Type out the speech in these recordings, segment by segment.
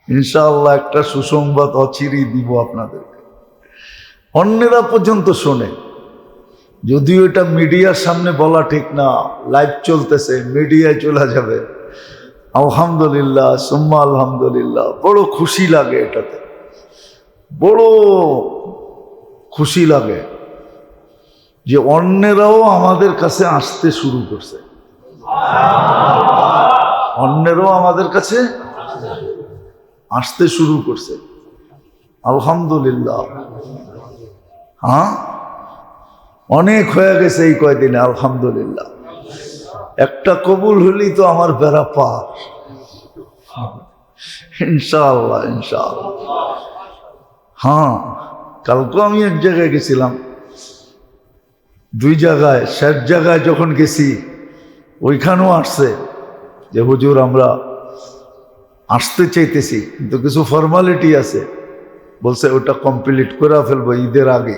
ইনশাআল্লাহ একটা সুসংবাদ অচিরেই দিব আপনাদেরকে, অন্যেরা পর্যন্ত শোনে। যদিও এটা মিডিয়ার সামনে বলা ঠিক না, লাইভ চলতেছে, মিডিয়ায় চলে যাবে। আলহামদুলিল্লাহ, সুম্মা আলহামদুলিল্লাহ, বড় খুশি লাগে, এটাতে বড় খুশি লাগে যে অন্যেরাও আমাদের কাছে আসতে শুরু করছে। অন্যেরাও আমাদের কাছে আসতে শুরু করছে, আলহামদুলিল্লাহ। হ্যাঁ, অনেক হয়ে গেছে এই কয়দিনে, আলহামদুলিল্লাহ। একটা কবুল হলেই তো আমার বেড়া পার, ইনশাআল্লাহ ইনশাআল্লাহ। হ্যাঁ, কালকে আমি এক জায়গায় গেছিলাম, দুই জায়গায়। শেষ জায়গায় যখন গেছি ওইখানেও আসছে যে হুজুর আমরা আসতে চাইতেছি, কিন্তু কিছু ফর্মালিটি আছে, বলছে ওটা কমপ্লিট করে ফেলবো ঈদের আগে।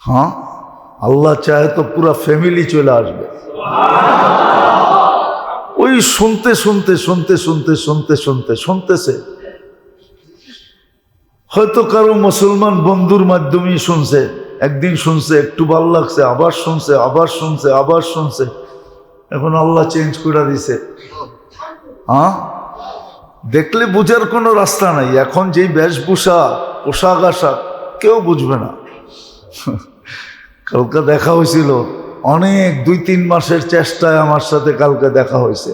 হ্যাঁ, আল্লাহ চাহে তো পুরা ফ্যামিলি চলে আসবে। ওই শুনতে শুনতে শুনতে শুনতে শুনতে শুনতে শুনতেছে, হয়তো কারো মুসলমান বন্ধুর মাধ্যমেই শুনছে, একদিন শুনছে, একটু ভালো লাগছে, আবার শুনছে, আবার শুনছে, আবার শুনছে। এখন আল্লাহ চেঞ্জ করে দিছে। হ্যাঁ, দেখলে বুঝার কোনো রাস্তা নাই। এখন যেই বেশভূষা, পোশাক আশাক, কেউ বুঝবে না। কালকে দেখা হয়েছিল, অনেক 2-3 মাসের চেষ্টায় আমার সাথে কালকে দেখা হয়েছে।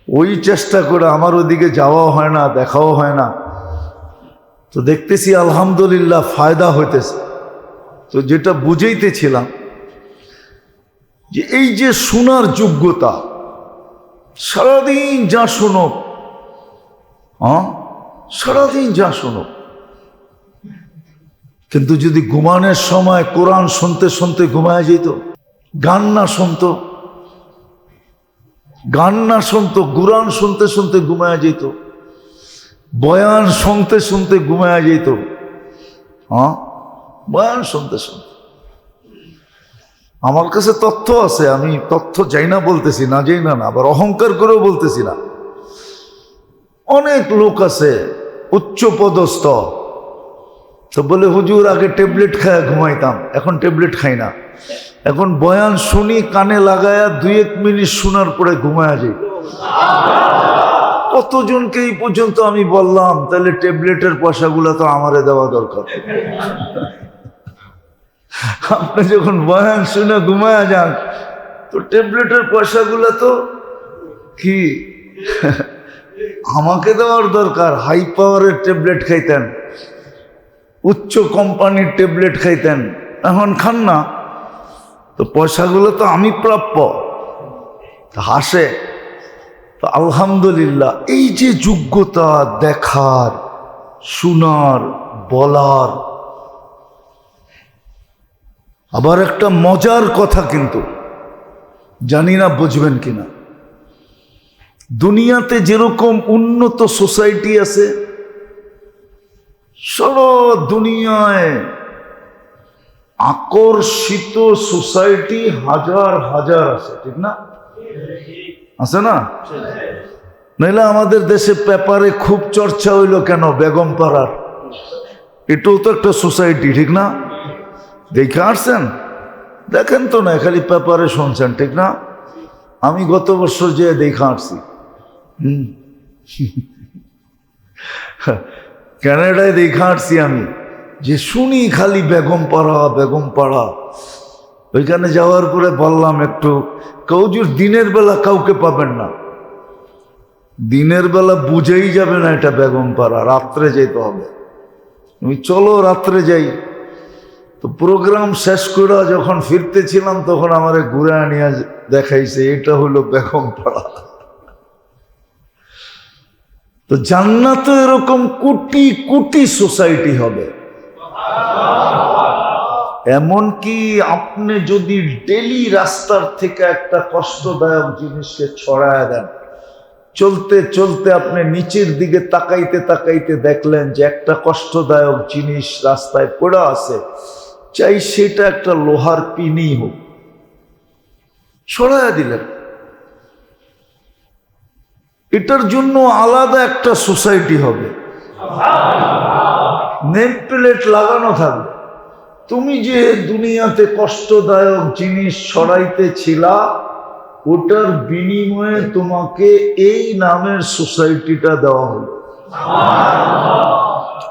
ওই চেষ্টা করে আমার ওদিকে যাওয়াও হয় না, দেখাও হয় না। তো দেখতেছি আলহামদুলিল্লাহ ফায়দা হইতেছে। তো যেটা বুঝাইতেছিলাম যে এই যে শোনার যোগ্যতা, সারাদিন যা শোনো, সারাদিন যা শোনো, কিন্তু যদি ঘুমানোর সময় কোরআন শুনতে শুনতে ঘুমায় যেত, গান না শুনতো, গান না শুনতো, কোরআন শুনতে শুনতে ঘুমায় যেত, বয়ান শুনতে শুনতে ঘুমায় যেত। হ্যাঁ, বয়ান শুনতে শুনতে। আমার কাছে তথ্য আছে, আমি তথ্য যাই না বলতেছি না, যাই না, আবার অহংকার করেও বলতেছি না। অনেক লোক আছে উচ্চ পদস্থ, তো বলে হুজুর আগে ট্যাবলেট খায় ঘুমাইতাম, এখন ট্যাবলেট খাই না, এখন বয়ান শুনি, কানে লাগায়া 2-1 মিনিট শোনার পরে ঘুমায়া যাই। কতজনকে এই পর্যন্ত আমি বললাম, তাহলে ট্যাবলেটের পয়সাগুলো তো আমারে দেওয়া দরকার। আপনি যখন বয়ান শুনে ঘুমায়া যান, তো ট্যাবলেটের পয়সাগুলো তো কি আমাকে দেওয়ার দরকার। হাই পাওয়ারের ট্যাবলেট খাইতেন, উচ্চ কোম্পানির ট্যাবলেট খাইতেন, এখন খান না, তো পয়সাগুলো তো আমি প্রাপ্য। হাসে। তো আলহামদুলিল্লাহ, এই যে যোগ্যতা দেখার, শোনার, বলার। আবার একটা মজার কথা, কিন্তু জানি না বুঝবেন কিনা, দুনিয়াতে যেরকম উন্নত সোসাইটি আছে, সারা দুনিয়ায় আকর্ষিত সোসাইটি হাজার হাজার আছে, ঠিক না? আছে না? নাইলে আমাদের দেশে পেপারে খুব চর্চা হইল কেন বেগম পাড়ার? এটাও তো একটা সোসাইটি, ঠিক না? দেখে আসছেন? দেখেন তো না, খালি পেপারে শুনছেন, ঠিক না? আমি গত বছর যে দেখে আসছি, ক্যানাডায় দেখে আসছি আমি, যে শুনি খালি বেগম পাড়া বেগম পাড়া। ওইখানে যাওয়ার পরে বললাম একটু, কৌজুর দিনের বেলা কাউকে পাবেন না, দিনের বেলা বুঝেই যাবে না এটা বেগম পাড়া, রাত্রে যেতে হবে। তুমি চলো রাত্রে যাই। তো প্রোগ্রাম শেষ করে যখন ফিরতেছিলাম, তখন আমারে ঘুরে নিয়ে দেখাইছে এটা হলো বেগম পাড়া। তো জান্নাতে এরকম কোটি কোটি সোসাইটি হবে। এমনকি আপনি যদি ডেলি রাস্তার থেকে একটা কষ্টদায়ক জিনিসকে ছড়ায় দেন, চলতে চলতে আপনি নিচের দিকে তাকাইতে তাকাইতে দেখলেন যে একটা কষ্টদায়ক জিনিস রাস্তায় পড়ে আছে, চাই সেটা একটা লোহার পিনি হোক, ছড়ায় দিলেন। এটার জন্য আলাদা একটা সোসাইটি হবে, নেম প্লেট লাগানো থাকবে। তুমি যে দুনিয়াতে কষ্টদায়ক জিনিস ছড়াইতেছিলা, ওটার বিনিময়ে তোমাকে এই নামের সোসাইটিটা দেওয়া হলো।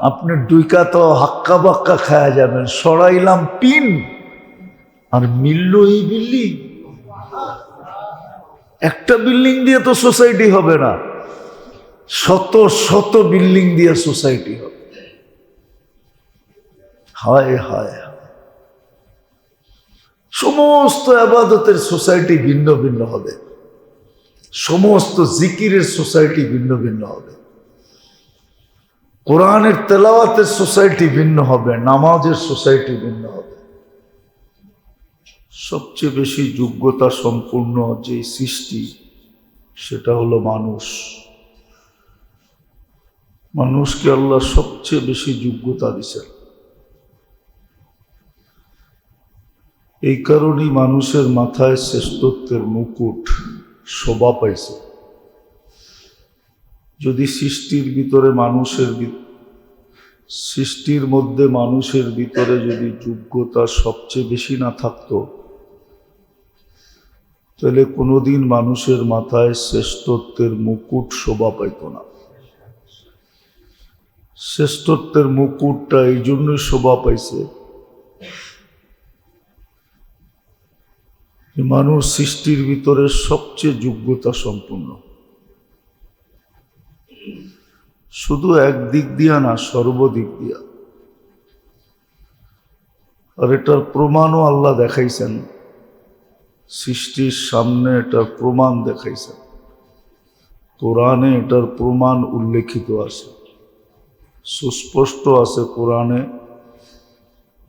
আপনি ডুইকা তো হাক্কা বাক্কা খায়া যাবেন, সরাইলাম পিন আর মিলল এই বিল্ডিং। একটা বিল্ডিং দিয়ে তো সোসাইটি হবে না, শত শত বিল্ডিং দিয়ে সোসাইটি হবে। হায় হায়, সমস্ত আবাদতের সোসাইটি ভিন্ন ভিন্ন হবে, সমস্ত জিকিরের সোসাইটি ভিন্ন ভিন্ন হবে, কোরআনের তেলাওয়াতের সোসাইটি ভিন্ন হবে, নামাজের সোসাইটি ভিন্ন হবে। সবচেয়ে বেশি যোগ্যতা সম্পূর্ণ যে সৃষ্টি, সেটা হলো মানুষ। মানুষকে আল্লাহ সবচেয়ে বেশি যোগ্যতা দিয়েছেন। এই কারণেই মানুষের মাথায় শ্রেষ্ঠত্বের মুকুট শোভা পাইছে। যদি সৃষ্টির মধ্যে মানুষের ভিতরে যদি যোগ্যতা সবচেয়ে বেশি না থাকতো, তাহলে কোনোদিন মানুষের মাথায় শ্রেষ্ঠত্বের মুকুট শোভা পাইত না। শ্রেষ্ঠত্বের মুকুটটা এই জন্যই শোভা পাইছে, মানুষ সৃষ্টির ভিতরে সবচেয়ে যোগ্যতা সম্পন্ন। শুধু একদিক দিয়া না, সর্বদিক দিয়া। আর এটার প্রমাণও আল্লাহ দেখাইছেন, সৃষ্টির সামনে এটার প্রমাণ দেখাইছেন। কোরআনে এটার প্রমাণ উল্লেখিত আছে, সুস্পষ্ট আছে কোরআনে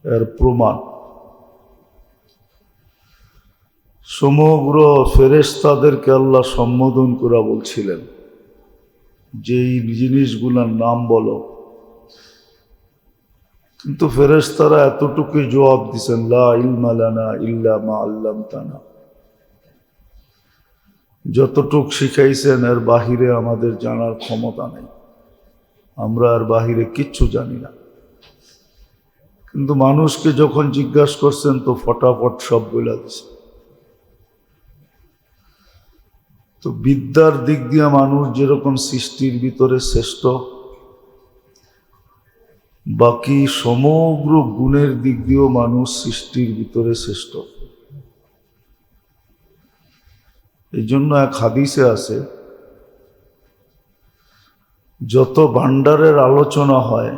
এর প্রমাণ। সমগ্র ফেরেশতাদেরকে আল্লাহ সম্বোধন করে বলছিলেন যে এই জিনিসগুলোর নাম বলো, কিন্তু ফেরেশতারা এতটুকুই জবাব দিছেন, লা ইলমা লানা ইল্লা মা আল্লামতানা। যতটুক শিখাইছেন এর বাহিরে আমাদের জানার ক্ষমতা নেই, আমরা আর বাহিরে কিচ্ছু জানি না। কিন্তু মানুষকে যখন জিজ্ঞাসা করছেন তো ফটাফট সব বলে দিছে। তো বিদ্যার দিক দিয়ে মানুষ যেরকম সৃষ্টির ভিতরে শ্রেষ্ঠ, বাকি সমগ্র গুণের দিক দিয়েও মানুষ সৃষ্টির ভিতরে শ্রেষ্ঠ। এই জন্য এক হাদিসে আছে, যত ভান্ডারের আলোচনা হয়,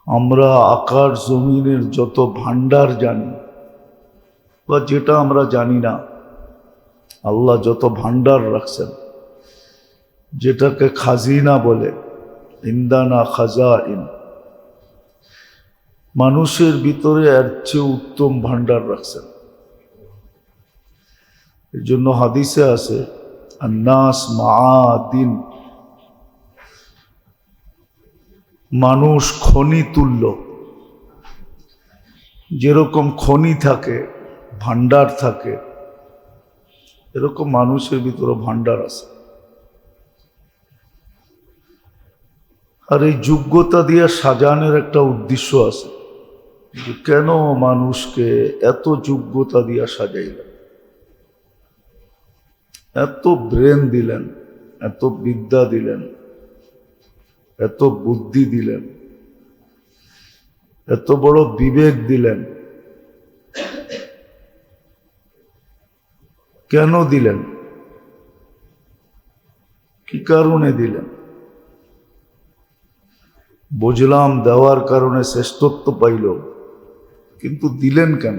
আমরা আকাশ জমিনের যত ভান্ডার জানি বা যেটা আমরা জানি না, আল্লাহ যত ভান্ডার রাখছেন, যেটাকে খাজিনা বলে, ইন্দানা খাজাইন, মানুষের ভিতরে এর চেয়ে উত্তম ভান্ডার রাখছেন। এর জন্য হাদিসে আছে, আন্নাস মাআদিন, মানুষ খনি তুল্য। যেরকম খনি থাকে, ভান্ডার থাকে, এরকম মানুষের ভিতরে ভান্ডার আছে। আর এই যোগ্যতা দিয়ে সাজানোর একটা উদ্দেশ্য আছে, যে কেন মানুষকে এত যোগ্যতা দিয়ে সাজাইলেন, এত ব্রেন দিলেন, এত বিদ্যা দিলেন, এত বুদ্ধি দিলেন, এত বড় বিবেক দিলেন, কেন দিলেন, কি কারণে দিলেন? বুঝলাম দেওয়ার কারণে শ্রেষ্ঠত্ব পাইল, কিন্তু দিলেন কেন?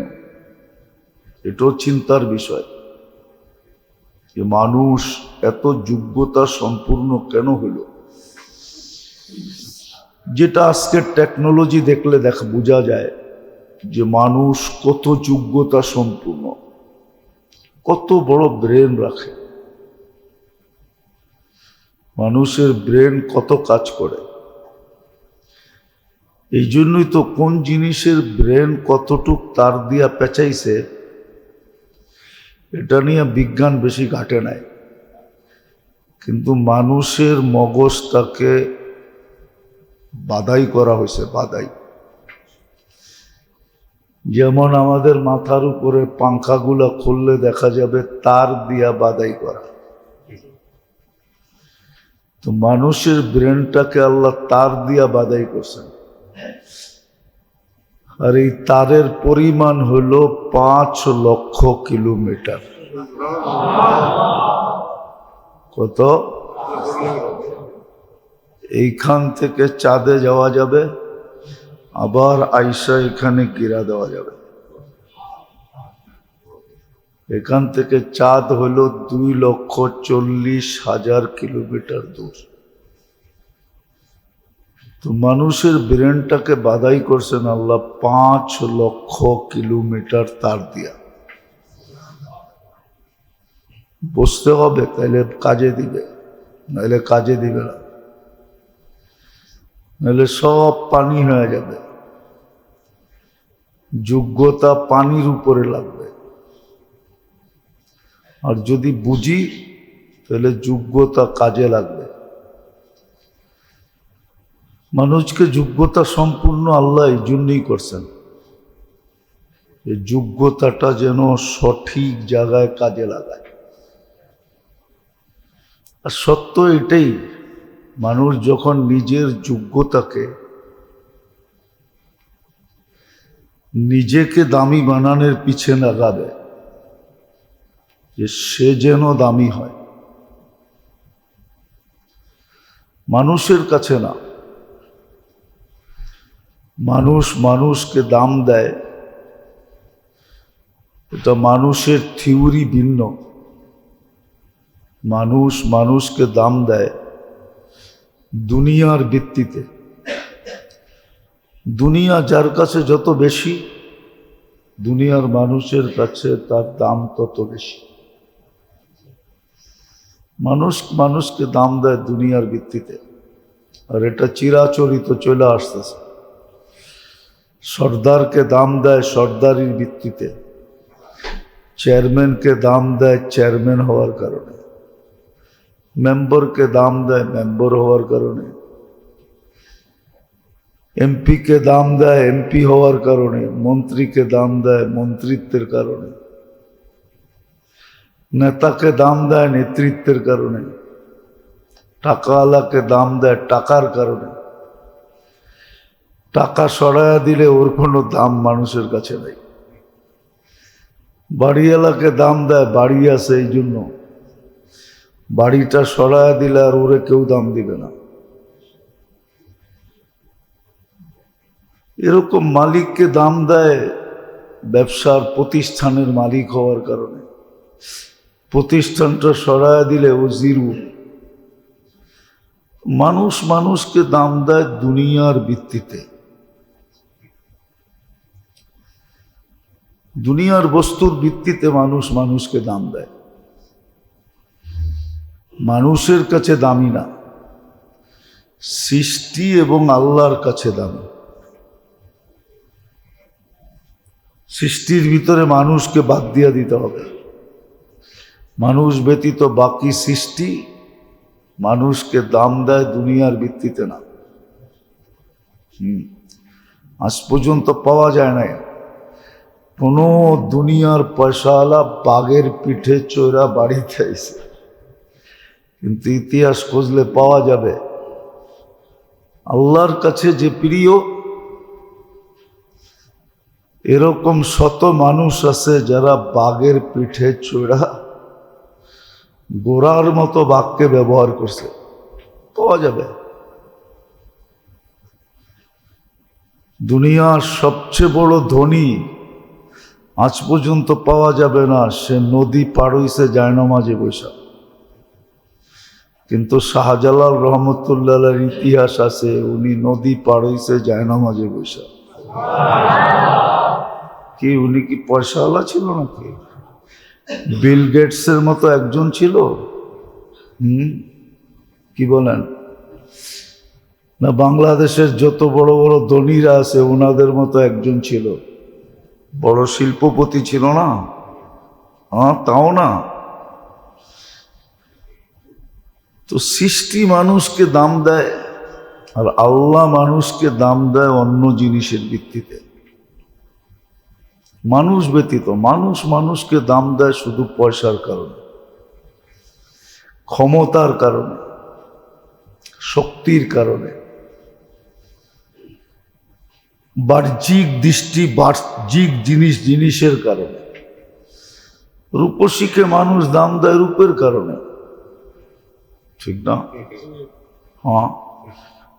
এটাও চিন্তার বিষয়, যে মানুষ এত যোগ্যতা সম্পূর্ণ কেন হইল। যেটা আজকের টেকনোলজি দেখলে বোঝা যায় যে মানুষ কত যোগ্যতা সম্পূর্ণ, কত বড় ব্রেন রাখে, মানুষের ব্রেন কত কাজ করে। এই জন্যই তো কোন জিনিসের ব্রেন কতটুক তার দিয়া পেঁচাইছে, এটা নিয়ে বিজ্ঞান বেশি ঘাটে নাই। কিন্তু মানুষের মগজটাকে বাদাই করা হয়েছে, বাদাই। যেমন আমাদের মাথার উপরে পাংখাগুলা খুললে দেখা যাবে তার দিয়া বাদাই করা, তো মানুষের ব্রেনটাকে আল্লাহ তার দিয়া বাদাই করছেন। আর এই তারের পরিমাণ হলো 5 লক্ষ কিলোমিটার। কত? এইখান থেকে চাঁদে যাওয়া যাবে, আবার আইসা এখানে গিরা দেওয়া যাবে। এখান থেকে চাঁদ হলো 2,40,000 কিলোমিটার দূর। তো মানুষের ব্রেনটাকে বাদাই করছেন আল্লাহ 5 লক্ষ কিলোমিটার তার দিয়া। বসতে হবে, তাইলে কাজে দিবে, নাহলে কাজে দিবে না, নাহলে সব পানি হয়ে যাবে। যোগ্যতা পানির উপরে লাগবে। আর যদি বুঝি তাহলে যোগ্যতা কাজে লাগবে। মানুষকে যোগ্যতা সম্পূর্ণ আল্লাহ এই জন্যই করছেন, যে যোগ্যতাটা যেন সঠিক জায়গায় কাজে লাগায়। আর সত্য এটাই, মানুষ যখন নিজের যোগ্যতাকে নিজেকে দামি বানানোর পিছে লাগাবে, যে সে যেন দামি হয়, মানুষের কাছে না। মানুষ মানুষকে দাম দেয়, এটা মানুষের থিওরি ভিন্ন। মানুষ মানুষকে দাম দেয় দুনিয়ার ভিত্তিতে। দুনিয়া যার কাছে যত বেশি, দুনিয়ার মানুষের কাছে তার দাম তত বেশি। মানুষ মানুষকে দাম দেয় দুনিয়ার ভিত্তিতে, আর এটা চিরাচরিত চলে আসতেছে। সর্দারকে দাম দেয় সর্দারির ভিত্তিতে, চেয়ারম্যানকে দাম দেয় চেয়ারম্যান হওয়ার কারণে, মেম্বারকে দাম দেয় মেম্বার হওয়ার কারণে, এমপিকে দাম দেয় এমপি হওয়ার কারণে, মন্ত্রীকে দাম দেয় মন্ত্রিত্বের কারণে, নেতাকে দাম দেয় নেতৃত্বের কারণে, টাকাওয়ালাকে দাম দেয় টাকার কারণে। টাকা সরাইয়া দিলে ওর কোনো দাম মানুষের কাছে নেই। বাড়িওয়ালাকে দাম দেয় বাড়ি আছে এই জন্য, বাড়িটা সরাইয়া দিলে আর ওরে কেউ দাম দিবে না। এরকম মালিককে দাম দেয় ব্যবসার প্রতিষ্ঠানের মালিক হওয়ার কারণে, প্রতিষ্ঠানটা সরাইয়া দিলে ও জিরো। মানুষ মানুষকে দাম দেয় দুনিয়ার ভিত্তিতে। দুনিয়ার বস্তুর ভিত্তিতে মানুষ মানুষকে দাম দেয়, মানুষের কাছে দামি না। সৃষ্টি এবং আল্লাহর কাছে দামি। সৃষ্টির ভিতরে মানুষকে বাদ দিয়া দিতে হবে। মানুষ ব্যতীত বাকি সৃষ্টি মানুষকে দাম দেয় দুনিয়ার ভিত্তিতে না। আজ পর্যন্ত পাওয়া যায় না কোনো দুনিয়ার পয়সাওয়ালা বাঘের পিঠে চড়া বাড়িতে এসে, কিন্তু ইতিহাস খুঁজলে পাওয়া যাবে আল্লাহর কাছে যে প্রিয়, এরকম শত মানুষ আছে যারা বাঘের পিঠে চড়া গোড়ার মতো বাঘকে ব্যবহার করছে, পাওয়া যাবে। দুনিয়ার সবচেয়ে বড় ধনী আজ পর্যন্ত পাওয়া যাবে না, সে নদী পার হইছে জায়নামাজে বৈশা। কিন্তু শাহজালাল রহমতুল্লাহর ইতিহাস আছে, উনি নদী পার হইছে জায়নামাজে বৈশা। কি উনি কি পয়সাওয়ালা ছিল নাকি? বিল গেটসের মতো একজন ছিল? কি বলেন? না বাংলাদেশের যত বড় বড় ধনীরা আছে ওনাদের মতো একজন ছিল? বড় শিল্পপতি ছিল না? হ্যাঁ, তাও না। তো সৃষ্টি মানুষকে দাম দেয়, আর আল্লাহ মানুষকে দাম দেয় অন্য জিনিসের ভিত্তিতে। মানুষ ব্যতীত মানুষকে দাম দেয় শুধু পয়সার কারণে, ক্ষমতার কারণে, শক্তির কারণে, বাহ্যিক দৃষ্টি, বাহ্যিক জিনিসের কারণে। রূপসীকে মানুষ দাম দেয় রূপের কারণে, ঠিক না? হ্যাঁ,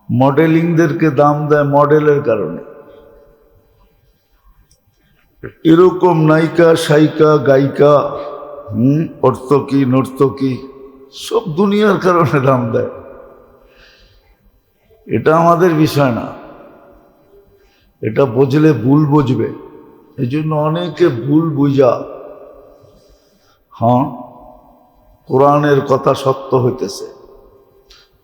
মডেলিংদেরকে দাম দেয় মডেলের কারণে। এরকম নায়িকা, সায়িকা, গায়িকা, অর্থকী, নর্তকী সব দুনিয়ার কারণে দাম দেয়। এটা আমাদের বিষয় না, এটা বুঝলে ভুল বুঝবে। এই জন্য অনেকে ভুল বুঝা কোরআনের কথা সত্য হইতেছে।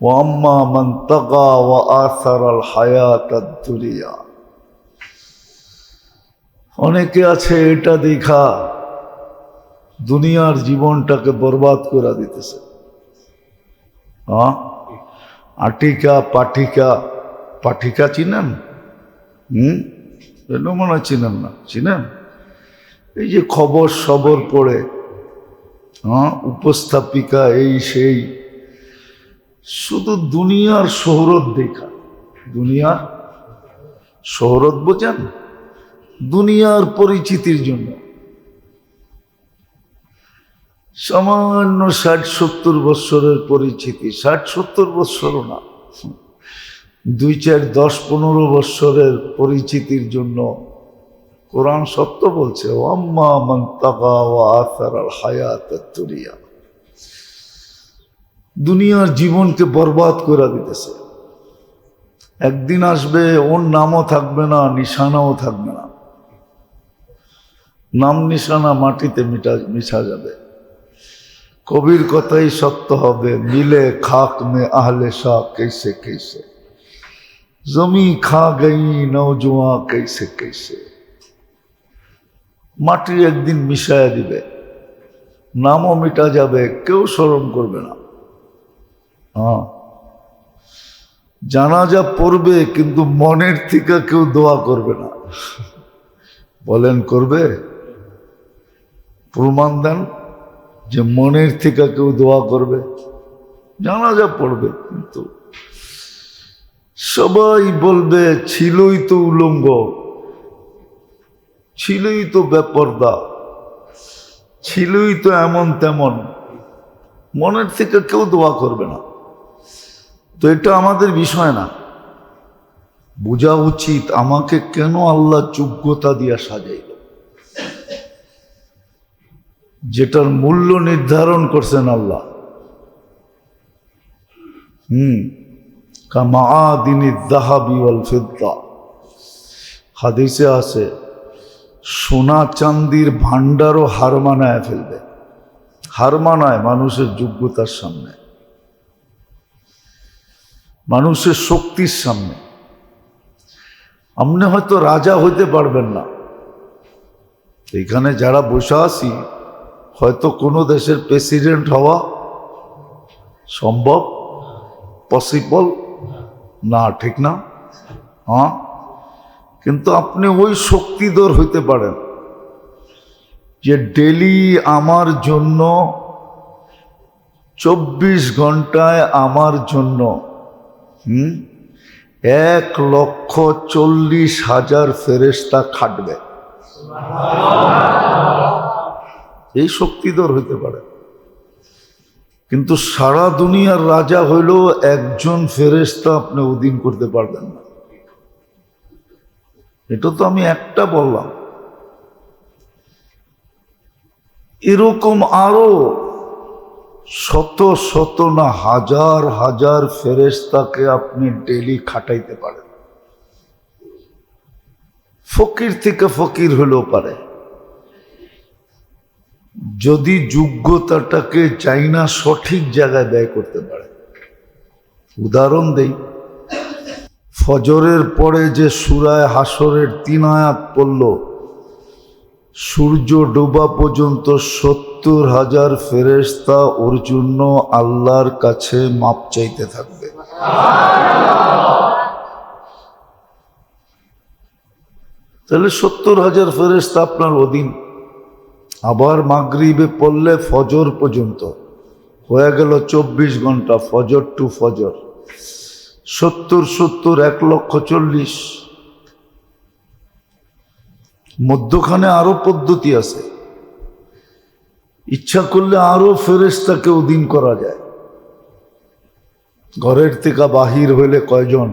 ওয়াম্মা মান তাগা ওয়া আসারাল হায়াতাদ দুনিয়া। অনেকে আছে এটা দেখা দুনিয়ার জীবনটাকে বরবাদ করে দিতেছে। আটিকা, পাঠিকা চিনেন? মনে হয় চিনেন না। চিনেন? এই যে খবর সবর পড়ে, উপস্থাপিকা, এই সেই, শুধু দুনিয়ার শোহরত দেখা। দুনিয়ার শোহরত বোঝেন? দুনিয়ার পরিচিতির জন্য সামান্য 60-70 বৎসরের পরিচিতি, 60-70 বৎসরও না, 2-4-10-15 বৎসরের পরিচিতির জন্য কোরআন সত্য বলছে, ওয়াম্মা মান তাগা ওয়া আসারাল হায়াতাদ দুনিয়া। দুনিয়ার জীবনকে বরবাদ করে দিতেছে। একদিন আসবে ওর নামও থাকবে না, নিশানাও থাকবে না। নাম নিশানা মাটিতে মিশা যাবে। কবির কথাই সত্য হবে, মিলে খাক মে আহলে শাহ कैसे कैसे, জমি খা গই নওজোয়ান कैसे कैसे। মাটি একদিন মিশায়া দিবে, নামও মিটা যাবে, কেউ স্মরণ করবে না। জানাজা পড়বে কিন্তু মনের থেকে কেউ দোয়া করবে না। বলেন করবে? প্রমাণ দেন যে মনের থেকে কেউ দোয়া করবে। জানাজা পড়বে কিন্তু সবাই বলবে ছিলই তো উলঙ্গ, ছিলই তো বেপরদা, ছিলই তো এমন তেমন। মনের থেকে কেউ দোয়া করবে না। তো এটা আমাদের বিষয় না। বোঝা উচিত আমাকে কেন আল্লাহ যোগ্যতা দিয়া সাজাইল, যেটার মূল্য নির্ধারণ করছেন আল্লাহ। কামাআদিনিদ যাহাবি ওয়াল ফিদ্দা, হাদিসে আছে সোনা চান্দির ভান্ডারও হার মানায় ফেলবে। হার মানায় মানুষের যোগ্যতার সামনে, মানুষের শক্তির সামনে। আপনি হয়তো রাজা হইতে পারবেন না। এখানে যারা বসে আছি হয়তো কোনো দেশের প্রেসিডেন্ট হওয়া সম্ভব, পসিবল না, ঠিক না? কিন্তু আপনি ওই শক্তিধর হইতে পারেন যে ডেলি আমার জন্য 24 ঘন্টায় আমার জন্য 1,40,000 ফেরেশতা খাটবে। এই শক্তিধর হইতে পারে। কিন্তু সারা দুনিয়ার রাজা হইল একজন ফেরেশতা আপনি অধীন করতে পারবেন না। এটা তো আমি একটা বললাম, এরকম আরো শত শত না হাজার হাজার ফেরেশতাকে আপনি ডেলি খাটাইতে পারেন। ফকির থেকে ফকির হলেও পারে, যদি যোগ্যতাটাকে চাই না সঠিক জায়গায় ব্যয় করতে পারে। উদাহরণ দেই, ফজরের পরে যে সূরা হাশরের 3 আয়াত পড়ল, সূর্য ডোবা পর্যন্ত 70,000 ফেরেশতা ওর জন্য আল্লাহর কাছে মাপ চাইতে থাকবে। তাহলে 70,000 ফেরেশতা আপনার অধীন। আবার মাগরিবে পড়লে ফজর পর্যন্ত হয়ে গেল 24 ঘন্টা, ফজর টু ফজর 70 1,40,000। মধ্যখানে আরো পদ্ধতি আছে, ইচ্ছা করলে আরো ফেরেশতাকে অধীন করা যায়। ঘরের থেকে বাহির হইলে কয়জন,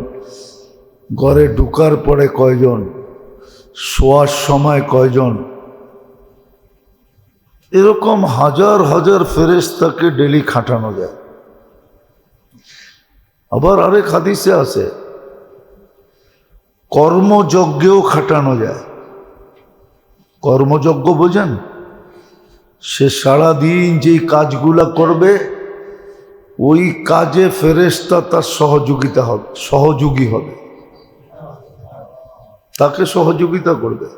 ঘরে ঢুকার পরে কয়জন, শোয়ার সময় কয়জন, এরকম হাজার হাজার ফেরেশতাকে ডেলি খাটানো যায়। আবার আরেক হাদিসে আছে কর্মযজ্ঞেও খাটানো যায়। কর্মযজ্ঞ বোঝেন? সে সারাদিন যেই কাজগুলা করবে ওই কাজে ফেরেশতা তার সহযোগী হবে, তাকে সহযোগিতা করবে।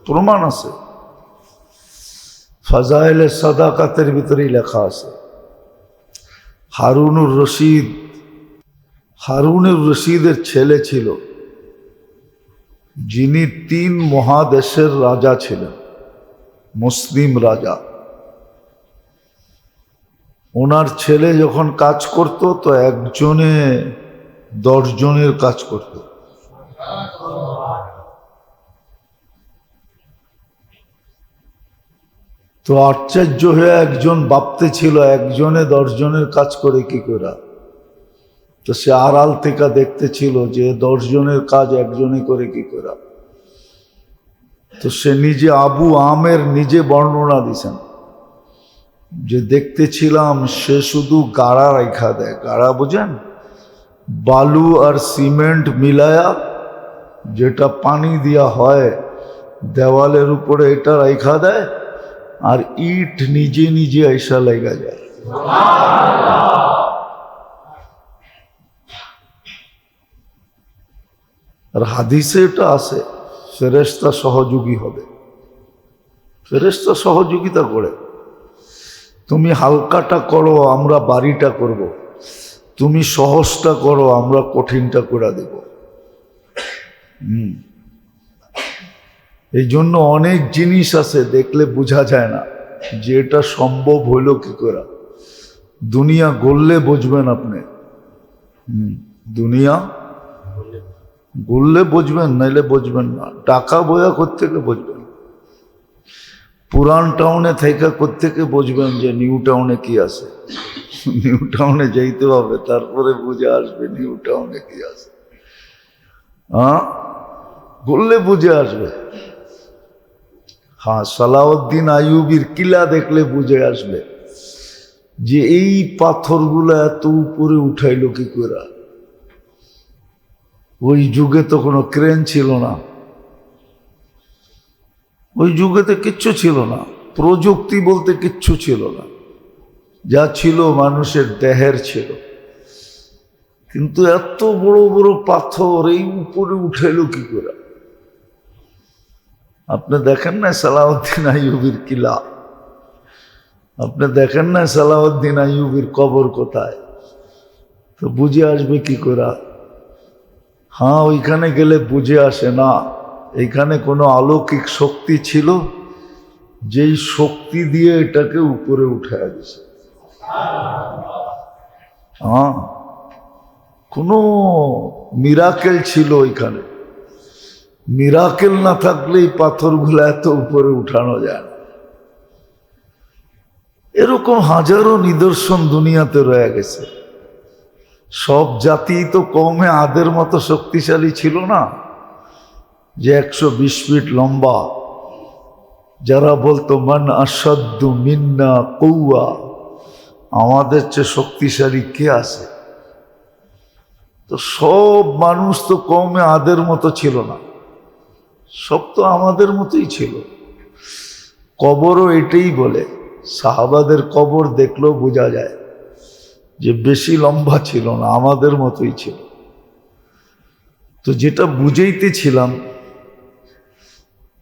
প্রমাণ আছে, ফাজাইলে সাদাকাতের ভিতরেই লেখা আছে। হারুনুর রশিদের ছেলে ছিল যিনি 3 মহাদেশের রাজা ছিলেন, মুসলিম রাজা। ওনার ছেলে যখন কাজ করত তো একজনে 10 জনের কাজ করত। তো আশ্চর্য হয়ে একজন ভাবতে ছিল একজনে 10 জনের কাজ করে কি করে। তো সে আড়াল থেকে দেখতে ছিল যে 10 জনের কাজ একজনে করে কি করে। তো সে নিজে আবু আমের নিজে বর্ণনা দিছেন যে দেখতেছিলাম সে শুধু গাড়া রাইখা দেয়। গাড়া বুঝেন? বালু আর সিমেন্ট মিলায়া যেটা পানি দিয়া হয় দেওয়ালের উপরে, এটা রাইখা দেয় আর ইট নিজে নিজে আইসা লেগা যায়। আর হাদিসে এটা আছে ফেরেশতা সহযোগী হবে, ফেরেশতা সহযোগিতা করে। তুমি হালকাটা করো, আমরা বাড়িটা করব। তুমি সহজটা করো, আমরা কঠিনটা করে দেব। এই জন্য অনেক জিনিস আছে দেখলে বোঝা যায় না যে এটা সম্ভব হইল কি করে। দুনিয়া গড়লে বুঝবেন আপনি, দুনিয়া গড়লে বুঝবেন, নাইলে বুঝবেন না। টাকা বয়া করতে বুঝবেন, পুরান টাউনে থেকে কোত্থেকে বুঝবেন যে নিউ টাউনে কি আছে। নিউ টাউনে যাইতে হবে, তারপরে বুঝে আসবে নিউ টাউনে কি আছে। হ্যাঁ, বললে বুঝে আসবে। হ্যাঁ, সালাউদ্দিন আইয়ুবীর কিলা দেখলে বুঝে আসবে যে এই পাথরগুলো এত উপরে উঠাইলো কি করে। ওই যুগে তো কোনো ক্রেন ছিল না, ওই যুগেতে কিচ্ছু ছিল না, প্রযুক্তি বলতে কিচ্ছু ছিল না। যা ছিল মানুষের দেহের ছিল। কিন্তু এত বড় বড় পাথর এই উপরে উঠাইলো কি করে। আপনি দেখেন না সালাউদ্দিন আইয়ুবীর কিলা, আপনি দেখেন না সালাউদ্দিন আইয়ুবীর কবর কোথায়, তো বুঝে আসবে কি করে। হ্যাঁ, ওইখানে গেলে বুঝে আসে না। এইখানে কোনো অলৌকিক শক্তি ছিল যেই শক্তি দিয়ে এটাকে উপরে উঠে দিছে। হ্যাঁ, কোনো মিরাকেল ছিল ওইখানে। মিরাকেল না থাকলে এই পাথরগুলো এত উপরে উঠানো যায় না। এরকম হাজারো নিদর্শন দুনিয়াতে রয়ে গেছে। সব জাতি তো কমে আদের মতো শক্তিশালী ছিল না যে 120 ফিট লম্বা। যারা বলতো মান আসাদ্দু মিন্না কৌয়া, আমাদের চেয়ে শক্তিশালী কে আছে। তো সব মানুষ তো কমে আদের মতো ছিল না, সব তো আমাদের মতোই ছিল। কবরও এটাই বলে, সাহাবাদের কবর দেখলেও বোঝা যায় যে বেশি লম্বা ছিল না, আমাদের মতোই ছিল। তো যেটা বুঝাইতেছিলাম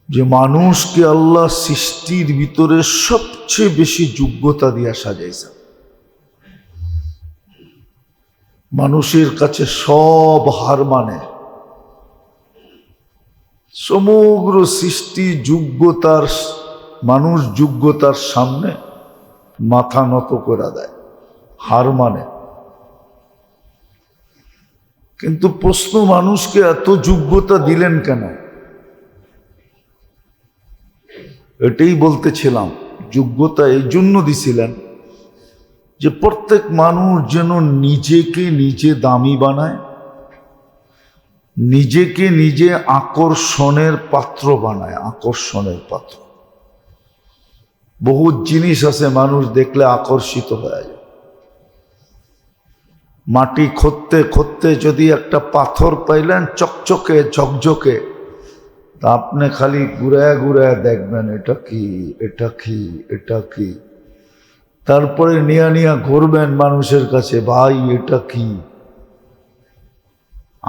যে মানুষকে আল্লাহ সৃষ্টির ভিতরে সবচেয়ে বেশি যোগ্যতা দিয়া সাজাইছে। মানুষের কাছে সব হার মানে, সমগ্র সৃষ্টি যোগ্যতার, মানুষ যোগ্যতার সামনে মাথা নত করে দেয়, হার মানে। কিন্তু প্রশ্ন, মানুষকে এত যোগ্যতা দিলেন কেন? এটাই বলতেছিলাম, যোগ্যতা এই জন্য দিছিলেন যে প্রত্যেক মানুষ যেন নিজেকে নিজে দামি বানায়, নিজেকে নিজে আকর্ষণের পাত্র বানায়, আকর্ষণের পাত্র। বহু জিনিস আছে মানুষ দেখলে আকর্ষিত হয়ে যায়। মাটি খুঁড়তে খুঁড়তে যদি একটা পাথর পাইলেন চকচকে ঝকঝকে, তা আপনি খালি ঘুরায় ঘুরায় দেখবেন এটা কি, এটা কি, এটা কি। তারপরে নিয়া নিয়া ঘুরবেন মানুষের কাছে, ভাই এটা কি?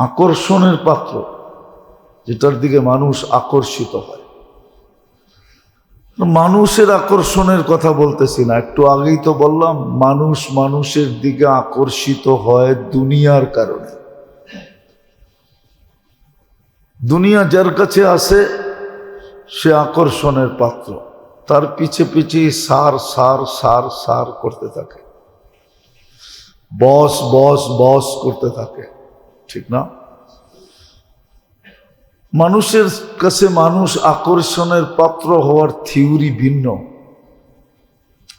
আকর্ষণের পাত্র, যেটার দিকে মানুষ আকর্ষিত হয়। মানুষের আকর্ষণের কথা বলতেছি না, একটু আগেই তো বললাম মানুষ মানুষের দিকে আকর্ষিত হয় দুনিয়ার কারণে। দুনিয়া যার কাছে আসে সে আকর্ষণের পাত্র, তার পিছে পিছে সার সার সার সার করতে থাকে, বস বস বস করতে থাকে, ঠিক না? মানুষের কাছে মানুষ আকর্ষণের পাত্র হওয়ার থিওরি ভিন্ন,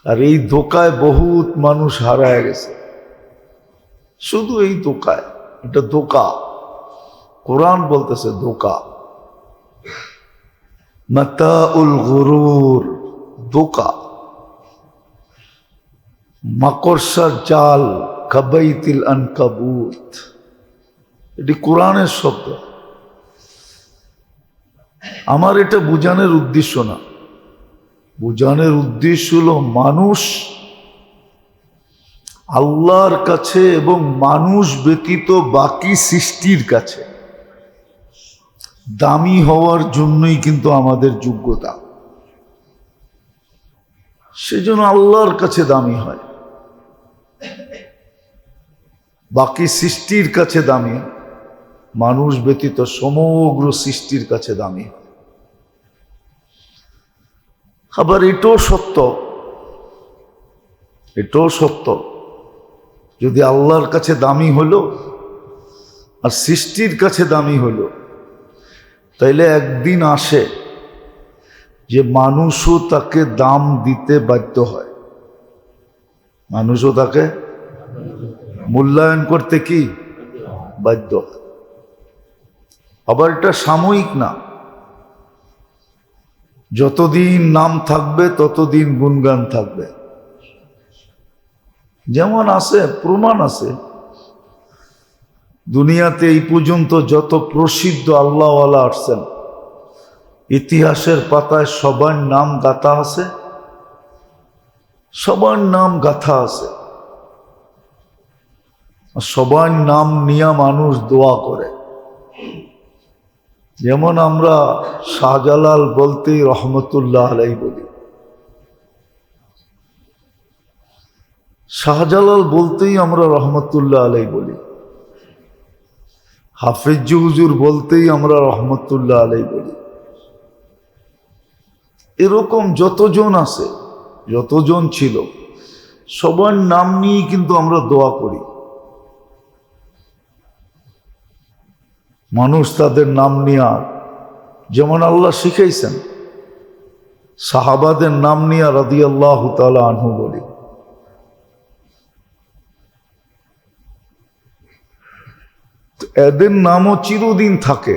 আর এই ধোকায় বহুত মানুষ হারায় গেছে। শুধু এই ধোকায়, এটা ধোকা। কোরআন বলতেছে ধোকা, মাতাউল গুরুর, ধোকা, মাকড়সার জাল, কাবাইতিল আনকাবুত। এটি কোরআনের শব্দ। আমার এটা বোঝানোর উদ্দেশ্য না, বোঝানোর উদ্দেশ্য হলো মানুষ আল্লাহর কাছে এবং মানুষ ব্যতীত বাকি সৃষ্টির কাছে দামি হওয়ার জন্যই কিন্তু আমাদের যোগ্যতা। সেজন্য আল্লাহর কাছে দামি হয়, বাকি সৃষ্টির কাছে দামি, মানুষ ব্যতীত সমগ্র সৃষ্টির কাছে দামি। আবার এটাও সত্য, এটাও সত্য, যদি আল্লাহর কাছে দামি হলো আর সৃষ্টির কাছে দামি হলো, তাইলে একদিন আসে যে মানুষও তাকে দাম দিতে বাধ্য হয়, মানুষও তাকে মূল্যায়ন করতে কি বাধ্য হয়। আবার এটা সাময়িক না, যতদিন নাম থাকবে ততদিন গুণগান থাকবে। যেমন আছে, প্রমাণ আছে, দুনিয়াতে এই পর্যন্ত যত প্রসিদ্ধ আল্লাহওয়ালা আসছেন, ইতিহাসের পাতায় সবার নাম গাথা আছে, সবার নাম গাথা আছে, সবার নাম নিয়ে মানুষ দোয়া করে। যেমন আমরা শাহজালাল বলতেই রহমতুল্লাহ আলাইহি বলি, শাহজালাল বলতেই আমরা রহমতুল্লাহ আলাইহি বলি, হাফিজ হুজুর বলতেই আমরা রহমতুল্লাহ আলাইহি বলি। এরকম যতজন আছে, যতজন ছিল, সবার নাম নিয়ে কিন্তু আমরা দোয়া করি। মানুষ তাদের নাম নিয়ে, যেমন আল্লাহ শিখাইছেন, সাহাবাদের নাম নিয়ে রাদিয়াল্লাহু তাআলা আনহু বলি। এদের নামও চিরদিন থাকে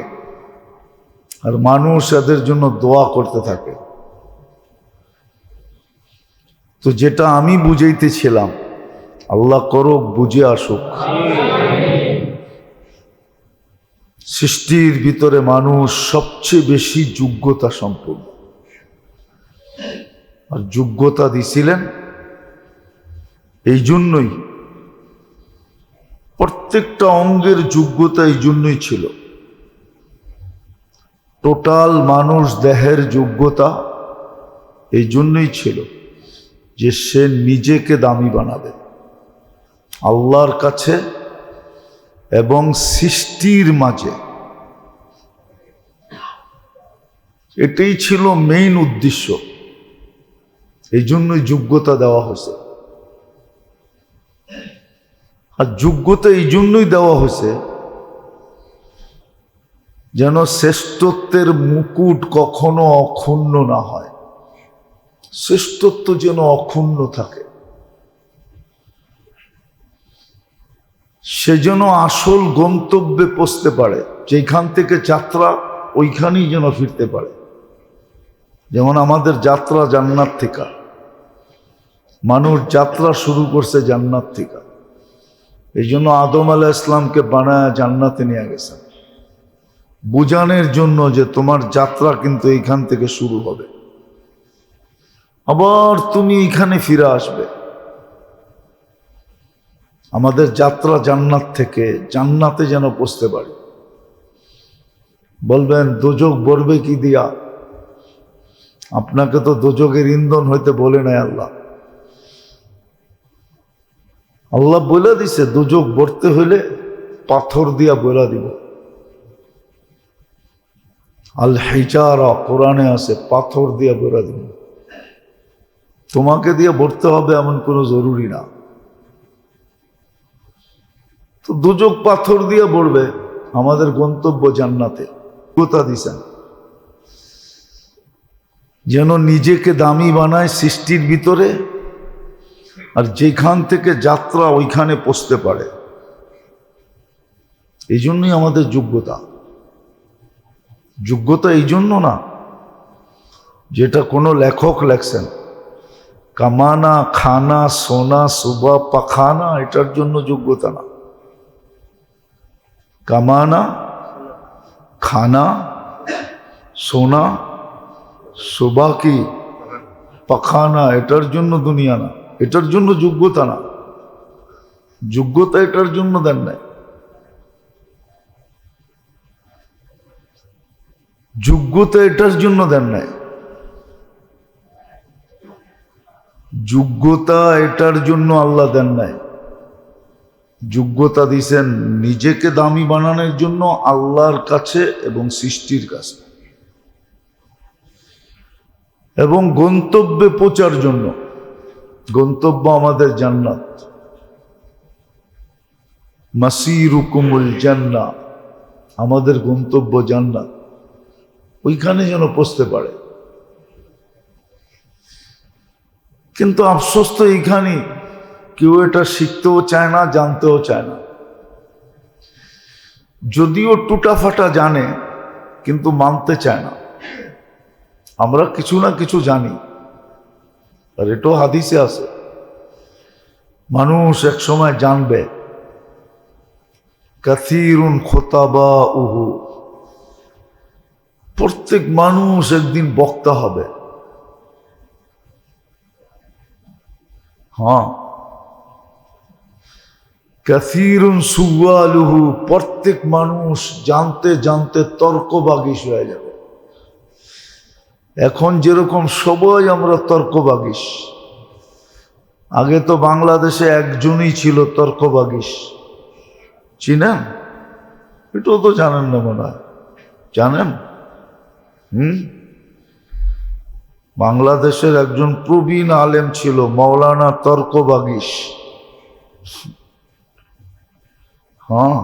আর মানুষ এদের জন্য দোয়া করতে থাকে। তো যেটা আমি বুঝাইতেছিলাম, আল্লাহ করুক বুঝে আসুক, সৃষ্টির ভিতরে মানুষ সবচেয়ে বেশি যোগ্যতা সম্পন্ন, আর যোগ্যতা দিছিলেন এই জন্যই, প্রত্যেকটা অঙ্গের যোগ্যতা এই জন্যই ছিল। টোটাল মানুষ দেহের যোগ্যতা এই জন্যই ছিল যে সে নিজেকে দামি বানাবে আল্লাহর কাছে এবং সৃষ্টির মাঝে। এটাই ছিল মেইন উদ্দেশ্য। এই জন্যই যোগ্যতা দেওয়া হয়েছে। আর যোগ্যতা এই জন্যই দেওয়া হয়েছে যেন শ্রেষ্ঠত্বের মুকুট কখনো অক্ষুণ্ণ না হয়, শ্রেষ্ঠত্ব যেন অক্ষুণ্ণ থাকে, সে যেন আসল গন্তব্যে পৌঁছতে পারে, যেখান থেকে যাত্রা ওইখানেই যেন ফিরতে পারে। যেমন আমাদের যাত্রা জান্নাত থেকে, মানুষ যাত্রা শুরু করছে জান্নাত থেকে। এই জন্য আদম আলাইহিস সালামকে বানায় জান্নাতে নিয়ে গেছেন, বুঝানোর জন্য যে তোমার যাত্রা কিন্তু এইখান থেকে শুরু হবে, আবার তুমি এখানে ফিরে আসবে। আমাদের যাত্রা জান্নাত থেকে জান্নাতে যেন পৌঁছতে পারি। বলবেন দোজক ভরবে কি দিয়া? আপনাকে তো দোজকের ইন্ধন হইতে বলে নাই আল্লাহ। আল্লাহ বলে দিছে দোজক ভরতে হইলে পাথর দিয়া বলে দিব। আল হিজারা কোরআনে আছে, পাথর দিয়া বলে দিব। তোমাকে দিয়ে ভরতে হবে এমন কোনো জরুরি না। তো দোজক পাথর দিয়ে ভরবে, আমাদের গন্তব্য জান্নাতে। কথা দিছেন যেন নিজেকে দামি বানায় সৃষ্টির ভিতরে, আর যেখান থেকে যাত্রা ওইখানে পৌঁছতে পারে। এই জন্যই আমাদের যোগ্যতা। যোগ্যতা এই জন্য না যেটা কোনো লেখক লেখছেন, কামানা খানা সোনা সুবা পাখানা, এটার জন্য যোগ্যতা না। কামানা খানা সোনা সুবা কি পাখানা, এটার জন্য দুনিয়া না, এটার জন্য যোগ্যতা না। যোগ্যতা এটার জন্য দেন নাই। যোগ্যতা এটার জন্য দেন নাই। যোগ্যতা এটার জন্য আল্লাহ দেন নাই। যোগ্যতা দিয়েছেন নিজেকে দামি বানানোর জন্য আল্লাহর কাছে এবং সৃষ্টির কাছে, এবং গন্তব্যে পৌঁছার জন্য। গন্তব্য আমাদের জান্নাত, মাসিরুকুমুল জান্নাহ, আমাদের গন্তব্য জান্নাত, ওইখানে যেন পৌঁছতে পারে। কিন্তু আফসোস তো এইখানে কেউ এটা শিখতেও চায় না, জানতেও চায় না। যদিও টুটাফাটা জানে কিন্তু মানতে চায় না। আমরা কিছু না কিছু জানি, আর এটাও হাদিসে আছে, মানুষ এক সময় জানবে। কাসীরুন খুতাবাউহু, প্রত্যেক মানুষ একদিন বক্তা হবে। হ্যাঁ, কাসীরুন সুওয়ালুহু, প্রত্যেক মানুষ জানতে জানতে তর্কবাগীশ হয়ে যাবে। এখন যেরকম সবাই আমরা তর্কবাগীশ, আগে তো বাংলাদেশে একজনই ছিল তর্কবাগীশ, চিনেন? এটাও তো জানেন না মনে হয়। জানেন? বাংলাদেশের একজন প্রবীণ আলেম ছিল মাওলানা তর্কবাগীশ। হ্যাঁ,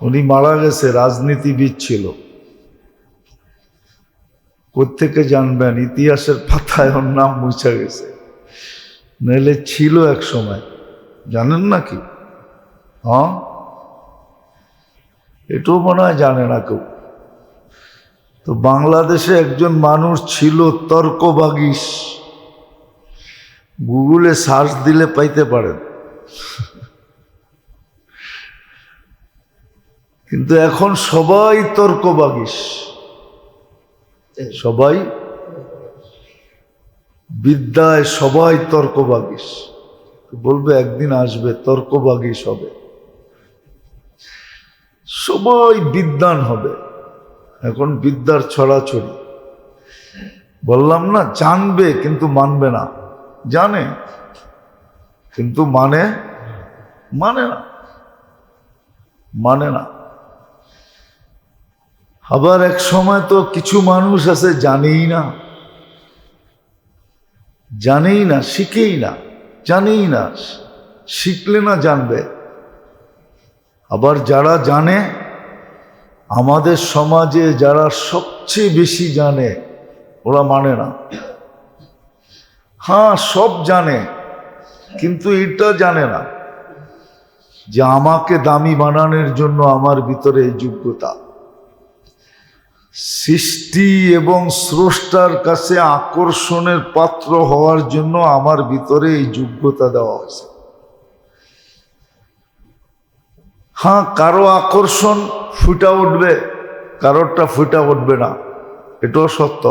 উনি মারা গেছে, রাজনীতিবিদ ছিল। কোত্থেকে জানবেন? ইতিহাসের পাতায় ওর নাম মুছে গেছে, নইলে ছিল এক সময়। জানেন নাকি? হ্যাঁ, এটাও মনে হয় জানে না কেউ। তো বাংলাদেশে একজন মানুষ ছিল তর্কবাগীশ, গুগলে সার্চ দিলে পাইতে পারেন। কিন্তু এখন সবাই তর্কবাগীশ, সবাই বিদ্যায় সবাই তর্কবাগীশ। বলবে একদিন আসবে তর্কবাগীশ হবে। সবাই বিদ্বান হবে। এখন বিদ্যার ছড়াছড়ি। বললাম না, জানবে কিন্তু মানবে না। জানে কিন্তু মানে না। আবার এক সময় তো কিছু মানুষ আছে জানেই না, শিখেই না, জানেই না, শিখলে না জানবে। আবার যারা জানে, আমাদের সমাজে যারা সবচেয়ে বেশি জানে, ওরা মানে না। হ্যাঁ, সব জানে, কিন্তু এটা জানে না যে আমাকে দামি বানানোর জন্য আমার ভিতরে এই যোগ্যতা, সৃষ্টি এবং স্রষ্টার কাছে আকর্ষণের পাত্র হওয়ার জন্য আমার ভিতরে এই যোগ্যতা দেওয়া হয়েছে। হ্যাঁ, কারো আকর্ষণ ফুটা উঠবে, কারোরটা ফুটা উঠবে না, এটাও সত্য।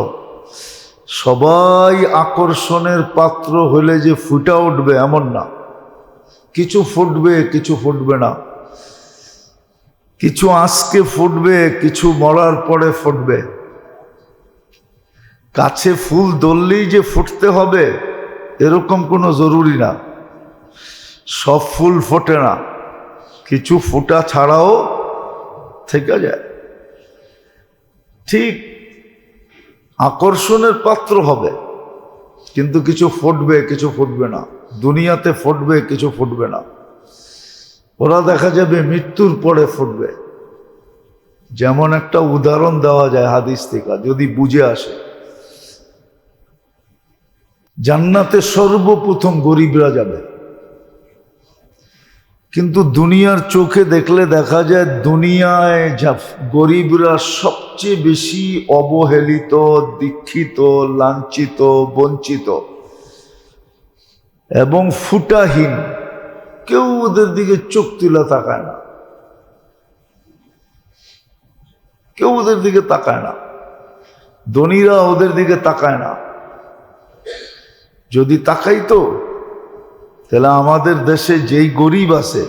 সবাই আকর্ষণের পাত্র হলে যে ফুটা উঠবে এমন না। কিছু ফুটবে, কিছু ফুটবে না। কিছু আজকে ফুটবে, কিছু মরার পরে ফুটবে। গাছে ফুল ধরলেই যে ফুটতে হবে এরকম কোনো জরুরি না। সব ফুল ফোটে না, কিছু ফোটা ছাড়াও থেকে যায়। ঠিক আকর্ষণের পাত্র হবে, কিন্তু কিছু ফুটবে, কিছু ফুটবে না। দুনিয়াতে ফুটবে, কিছু ফুটবে না। ওরা দেখা যাবে মৃত্যুর পরে ফুটবে। যেমন একটা উদাহরণ দেওয়া যায় হাদিস থেকে, যদি বুঝে আসে। জান্নাতে সর্বপ্রথম গরিবরা যাবে, কিন্তু দুনিয়ার চোখে দেখলে দেখা যায় দুনিয়ায় গরিবরা সবচেয়ে বেশি অবহেলিত, দীক্ষিত, লাঞ্ছিত, বঞ্চিত এবং ফুটাহীন। কেউ ওদের দিকে চোখ তুলে তাকায় না, কেউ ওদের দিকে তাকায় না। ধনীরা ওদের দিকে তাকায় না। যদি তাকাইতো তাহলে আমাদের দেশে যেই গরিব আছে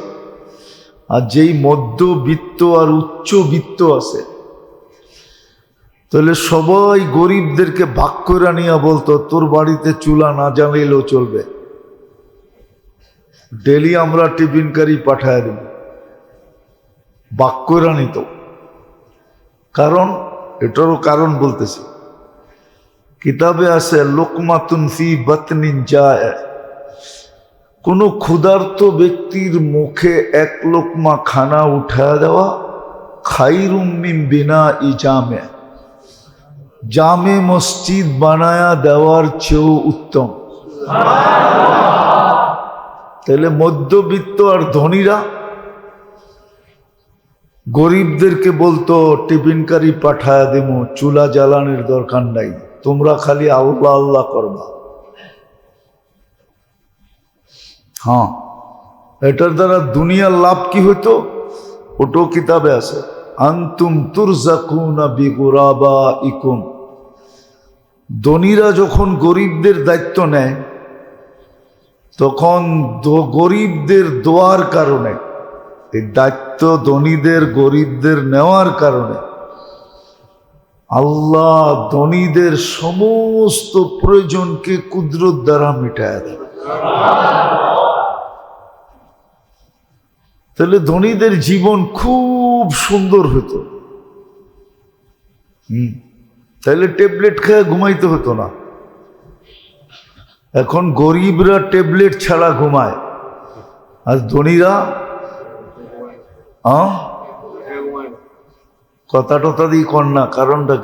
আর যেই মধ্যবিত্ত আর উচ্চবিত্ত আছে, তাহলে সবাই গরিবদেরকে ভাগ করে নিয়ে বলতো, তোর বাড়িতে চুলা না জ্বালাইলেও চলবে, ডেলি আমরা টিফিন কারি পাঠায় দিই। ভাগ করে নিত। কারণ, এটারও কারণ বলতেছি, কিতাবে আছে লোকমাতুন ফি বাতনিন যায়। কোনো ক্ষুধার্ত ব্যক্তির মুখে এক লোকমা খানা উঠায় দেওয়া খাইরুম মিন বিনা ইজামে, জামে মসজিদ বানায়া দেওয়ার চেয়েও উত্তম। তাহলে মধ্যবিত্ত আর ধনীরা গরিবদেরকে বলতো, টিফিনকারি পাঠায় দেবো, চুলা জ্বালানোর দরকার নাই, তোমরা খালি আল্লাহ আল্লাহ করবা। হ্যাঁ, এটার দ্বারা দুনিয়ার লাভ কি হতো ওটাও কিতাবে আছে। আনতুম তুরজাকুনা বিগুরাবাইকুম। ধনীরা যখন গরিবদের দায়িত্ব নেয়, তখন গরিবদের দোয়ার কারণে, এই দায়িত্ব ধনীদের গরিবদের নেওয়ার কারণে আল্লাহ ধনীদের সমস্ত প্রয়োজনকে কুদরত দ্বারা মিটায় দেয়। তাহলে ধনীদের জীবন খুব সুন্দর হতো। তাহলে ট্যাবলেট খেয়ে ঘুমাইতে হতো না। এখন গরিবরা ট্যাবলেট ছাড়া ঘুমায়, আর ধনীরা কথা টথা দিয়ে কর না, কারণটা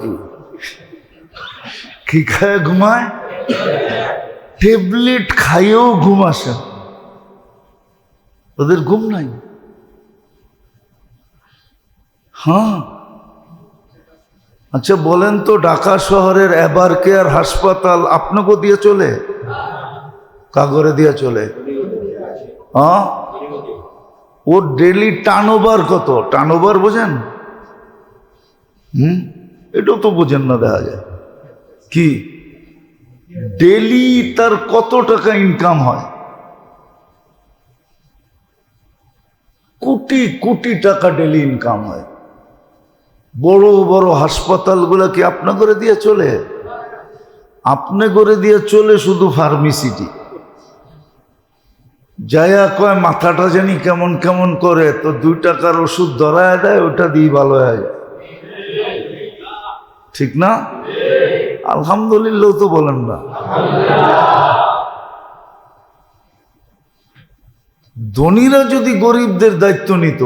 কি খায় ঘুমায়? ট্যাবলেট খাইয়েও ঘুম আসে, ওদের ঘুম নাই। হ্যাঁ, আচ্ছা বলেন তো, ঢাকা শহরের এবার কেয়ার হাসপাতাল আপনাকে দিয়ে চলে? কাগরে দিয়ে চলে? হ্যাঁ, ওর ডেলি টার্নওভার কত? টার্নওভার বোঝেন? এটাও তো বোঝেন না, দেখা যায় কি ডেলি তার কত টাকা ইনকাম হয়, কোটি কোটি কোটি টাকা ডেলি ইনকাম হয়। বড় বড় হাসপাতালগুলো কি আপনা করে দিয়ে চলে? আপনি করে দিয়ে চলে শুধু ফার্মেসিটি। যাইয়া কয় মাথাটা জানি কেমন কেমন করে, তো 2 টাকার ওষুধ ধরায় দেয়, ওটা দিয়ে ভালো হয়ে যায়। ঠিক না? আলহামদুলিল্লাহ তো বলেন না। ধনীরা যদি গরিবদের দায়িত্ব নিত,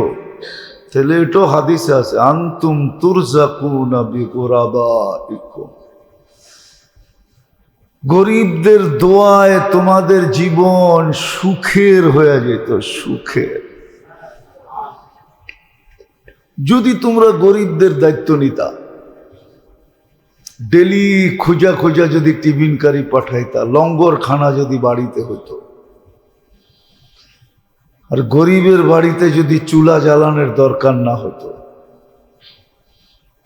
তাহলে এটাও হাদিসে আছে, আনতুম তুরজাকুনা বিকুরাবাইকুম, গরিবদের দোয়ায় তোমাদের জীবন সুখের হয়ে যেত, সুখের। যদি তোমরা গরিবদের দায়িত্ব নিতা, ডেলি খোঁজা খোঁজা যদি টিফিনকারী পাঠাইতা, লঙ্গর খানা যদি বাড়িতে হতো, আর গরিবের বাড়িতে যদি চুলা জ্বালানোর দরকার না হতো,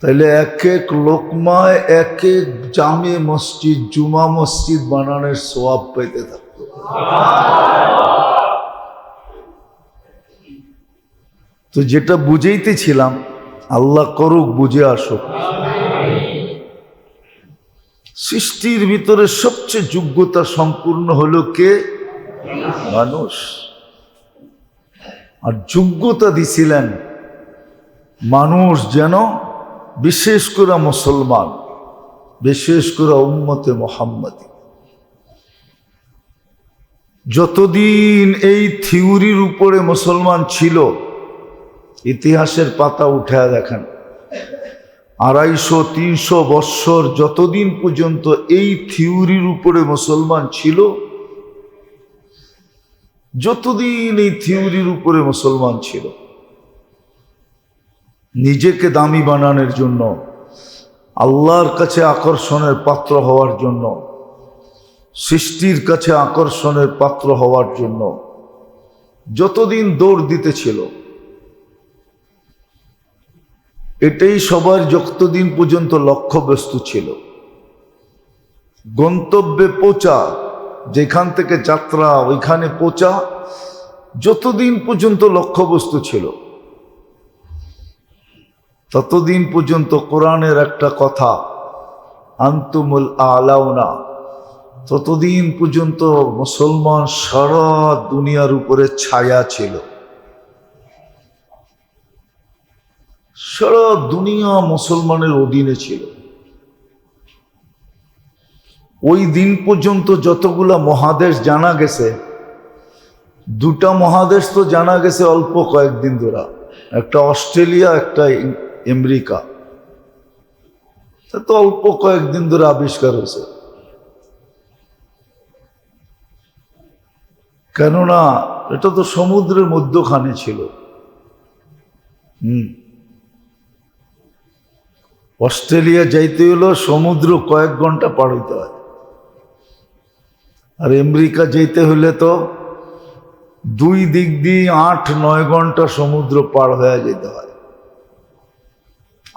তাহলে এক এক লোকমায় এক এক জামে মসজিদ, জুমা মসজিদ বানানোর সওয়াব পেতে থাকতো। তো যেটা বুঝাইতেছিলাম, আল্লাহ করুক বুঝে আসুক। সৃষ্টির ভিতরে সবচেয়ে যোগ্যতা সম্পূর্ণ হলো কে? মানুষ। আর যোগ্যতা দিছিলেন মানুষ যেন, বিশেষ করে মুসলমান, বিশেষ করে উম্মতে মুহাম্মাদি, যতদিন এই থিওরির উপরে মুসলমান ছিল, ইতিহাসের পাতা উঠে দেখেন, 250-300 বৎসর যতদিন পর্যন্ত এই থিওরির উপরে মুসলমান ছিল, যতদিন এই থিওরির উপরে মুসলমান ছিল, নিজেকে দামি বানানোর জন্য, আল্লাহর কাছে আকর্ষণের পাত্র হওয়ার জন্য, সৃষ্টির কাছে আকর্ষণের পাত্র হওয়ার জন্য যতদিন দৌড় দিতেছিল, এটাই সবার যতদিন পর্যন্ত লক্ষ্যবস্তু ছিল। গন্তব্যে পৌঁছা, যেখান থেকে যাত্রা ওইখানে পৌঁছা, যতদিন পর্যন্ত লক্ষ্যবস্তু ছিল, ততদিন পর্যন্ত কোরআনের একটা কথা, আনতুমুল আলাউনা, ততদিন পর্যন্ত মুসলমান সারা দুনিয়ার উপরে ছায়া ছিল। সারা দুনিয়া মুসলমানের অধীনে ছিল। ওই দিন পর্যন্ত যতগুলা মহাদেশ জানা গেছে, 2টা মহাদেশ তো জানা গেছে অল্প কয়েকদিন ধরে, একটা অস্ট্রেলিয়া, একটা আমেরিকা, তো অল্প কয়েকদিন ধরে আবিষ্কার হয়েছে। কেননা এটা তো সমুদ্রের মধ্যখানে ছিল। অস্ট্রেলিয়া যাইতে হলো সমুদ্র কয়েক ঘন্টা পার হইতে হয়, আর আমেরিকা যেতে হলে তো 2 দিক দিয়ে 8-9 ঘন্টা সমুদ্র পার হয়ে যেতে হয়।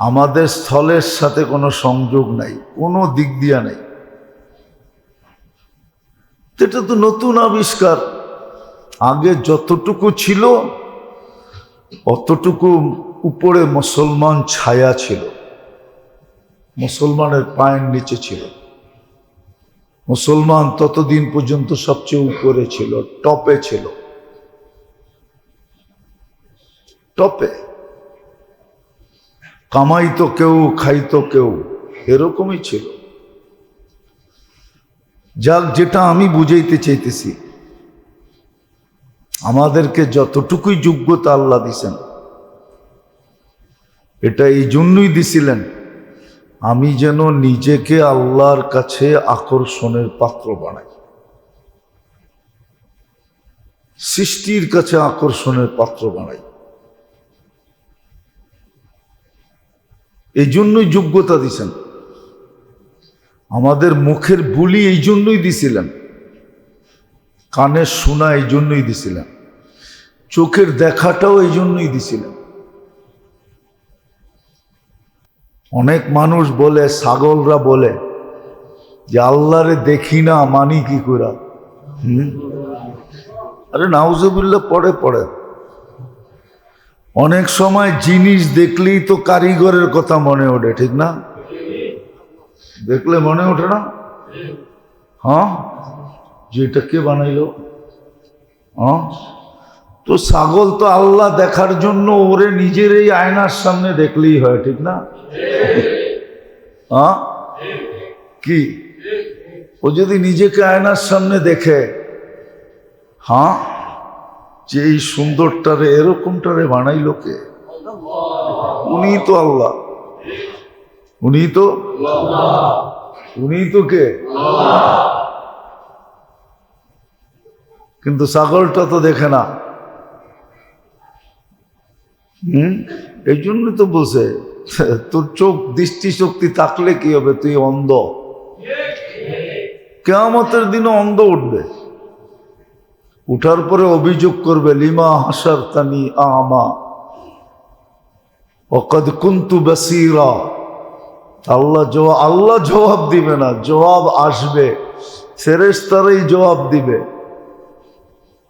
আমাদের স্থলের সাথে কোনো সংযোগ নাই, কোনো দিক দিয়া নাই। এটা তো নতুন আবিষ্কার। আগে যতটুকু ছিল অতটুকু উপরে মুসলমান ছায়া ছিল, মুসলমানের পায়ের নিচে ছিল। মুসলমান ততদিন পর্যন্ত সবচেয়ে উপরে ছিল, টপে ছিল, টপে। কামাইতো কেউ, খাইতো কেউ, এরকমই ছিল। যাক, যেটা আমি বুঝাইতে চাইতেছি, আমাদেরকে যতটুকুই যোগ্যতা আল্লাহ দিছেন, এটা এই জন্যই দিছিলেন আমি যেন নিজেকে আল্লাহর কাছে আকর্ষণের পাত্র বানাই, সৃষ্টির কাছে আকর্ষণের পাত্র বানাই। এই জন্যই যোগ্যতা দিছেন। আমাদের মুখের বুলি এই জন্যই দিছিলেন, কানের শোনা এই জন্যই দিছিলেন, চোখের দেখাটাও এই জন্যই দিছিলেন। অনেক মানুষ বলে, ছাগলরা বলে যে আল্লাহরে দেখি না, মানি কি করে? আরে নাউজুবিল্লাহ, পড়ে অনেক সময় জিনিস দেখলেই তো কারিগরের কথা মনে ওঠে, ঠিক না? দেখলে মনে ওঠে না? হ্যাঁ, যে এটা কে বানাইলো? হ্যাঁ, তো ছাগল তো আল্লাহ দেখার জন্য ওরে নিজের এই আয়নার সামনে দেখলেই হয়, ঠিক না? হ্যাঁ, কি ও যদি নিজেকে আয়নার সামনে দেখে, হ্যাঁ, যে এই সুন্দরটারে এরকমটারে বানাইলো কে? উনি তো আল্লাহ, উনি তো কে? কিন্তু ছাগলটা তো দেখে না। এই জন্য তো বলছে তোর চোখ দৃষ্টিশক্তি থাকলে কি হবে, তুই অন্ধ। কিয়ামতের দিনে অন্ধ উঠবে, উঠার পরে অভিযোগ করবে লিমা হাসারতানি আমা ওয়াকাদ কুনতু বাসীরা। আল্লাহ জবাব দিবে না, জবাব আসবে, ফেরেশতারাই জবাব দিবে।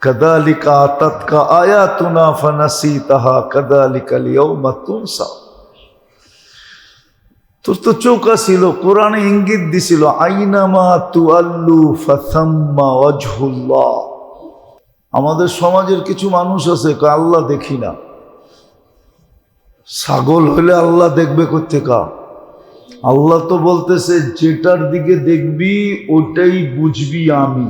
কাযালিকা আতাতকা আয়াতুনা ফানাসিতাহা কাযালিকাল ইয়াউমা তুনসা। তোর তো চোখ ছিল, কোরআনে ইঙ্গিত দিছিল আইনামা তুআল্লু ফাসাম্মা ওয়াজহুল্লাহ। আমাদের সমাজের কিছু মানুষ আছে আল্লাহ দেখি না। ছাগল হইলে আল্লাহ দেখবে কোত্থেকা? আল্লাহ তো বলতেছে যেটার দিকে দেখবি ওটাই বুঝবি আমি।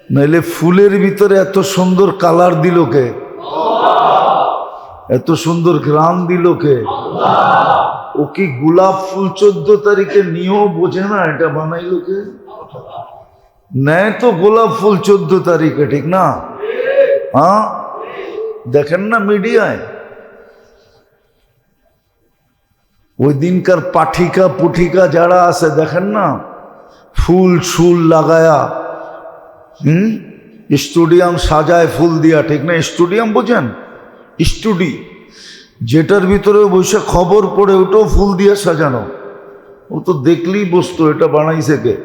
নাইলে ফুলের ভিতরে এত সুন্দর কালার দিল কে? এত সুন্দর গ্রাম দিল কে? ও কি গোলাপ ফুল 14 তারিখে নিয়েও বোঝে না এটা বানাইলো কে? নেয় তো গোলাপ ফুল 14 তারিখে, ঠিক না? হ্যাঁ, দেখেন না মিডিয়ায় ওই দিনকার পাঠিকা পুঠিকা যারা আছে, দেখেন না ফুল সুল লাগায়া, স্টেডিয়াম সাজায় ফুল দিয়া, ঠিক না? স্টেডিয়াম বোঝেন? স্টুডি যেটার ভিতরে বসে খবর পড়ে ওটাও ফুল দিয়ে সাজানো। ও তো দেখলেই বসতো এটা বানাইছে কে?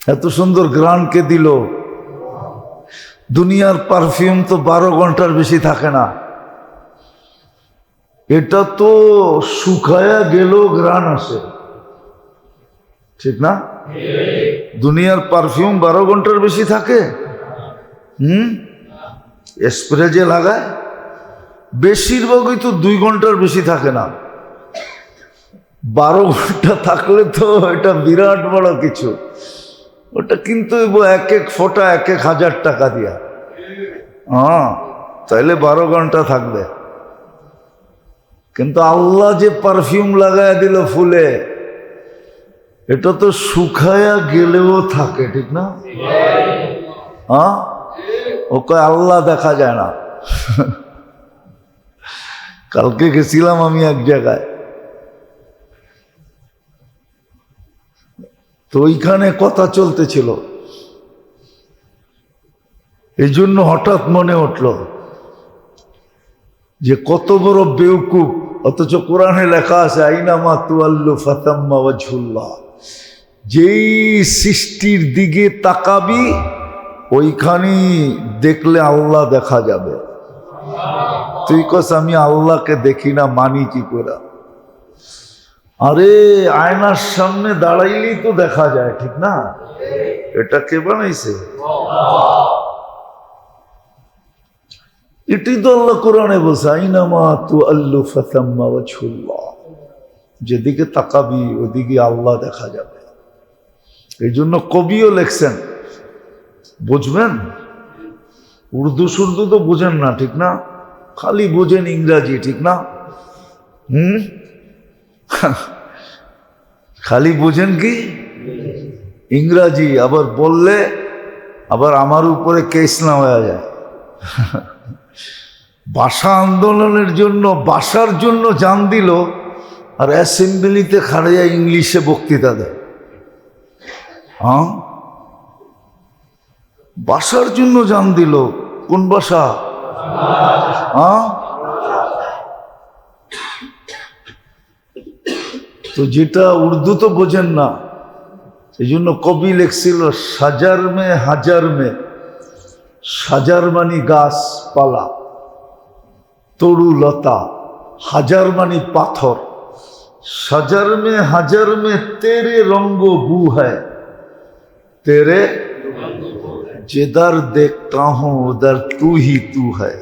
এত সুন্দর গ্রান কে দিল? দুনিয়ার পারফিউম তো 12 ঘন্টার বেশি থাকে না। এটা তো শুকায়া গেল গ্রান আসে, ঠিক না? দুনিয়ার পারফিউম 12 ঘন্টার বেশি থাকে? স্প্রে যে লাগায় বেশিরভাগই তো 2 ঘন্টার বেশি থাকে না। 12 ঘন্টা থাকলে তো এটা বিরাট বড় কিছু। ওটা কিন্তু এক এক ফোঁটা 1,000 টাকা দিয়া। হ্যাঁ, তাইলে 12 ঘন্টা থাকবে। কিন্তু আল্লাহ যে পারফিউম লাগায় দিল ফুলে, এটা তো শুকায়া গেলেও থাকে, ঠিক না? হ্যাঁ, ওকে আল্লাহ দেখা যায় না। কালকে গেছিলাম আমি এক জায়গায়, তো ওইখানে কথা চলতেছিল, এই জন্য হঠাৎ মনে উঠল যে কত বড় বেউকুফ, অথচ কোরআনে লেখা আছে আইনামা তুআল্লু ফাতাম্মা ওয়াজহুল্লাহ। যেই সৃষ্টির দিকে তাকাবি ওইখানেই দেখলে আল্লাহ দেখা যাবে। তুই কস আমি আল্লাহকে দেখি না, মানি কি করে? আরে আয়নার সামনে দাঁড়াইলেই তো দেখা যায়, ঠিক না? এটা কে বানাইছে? এটাই তো আল্লাহ কোরআনে বলছে আইনামা তুআল্লু ফাতাম্মা ওয়াজহুল্লাহ। যেদিকে তাকাবি ওদিকে আল্লাহ দেখা যাবে। এই জন্য কবিও লেখছেন, বুঝবেন? উর্দু সুর্দু তো বুঝেন না, ঠিক না? খালি বুঝেন ইংরাজি, ঠিক না? খালি বুঝেন কি ইংরাজি, আবার বললে আবার আমার উপরে কেস না হয়ে যায়। ভাষা আন্দোলনের জন্য, ভাষার জন্য জান দিল, আর অ্যাসেম্বলিতে খাড়িয়া ইংলিশে বক্তৃতা দেয়। হ্যাঁ, ভাষার জন্য জান দিল। কোন ভাষা? হ্যাঁ, তো যেটা উর্দু তো বোঝেন না, এই জন্য কবি লেখছিল সাজার মে হাজার মে সাজার মানি গাছপালা, তরু লতা, হাজার মানি পাথর। सजर में हजर में तेरे रंगो बू है, तेरे जिधर देखता हूं उधर तू ही तू है।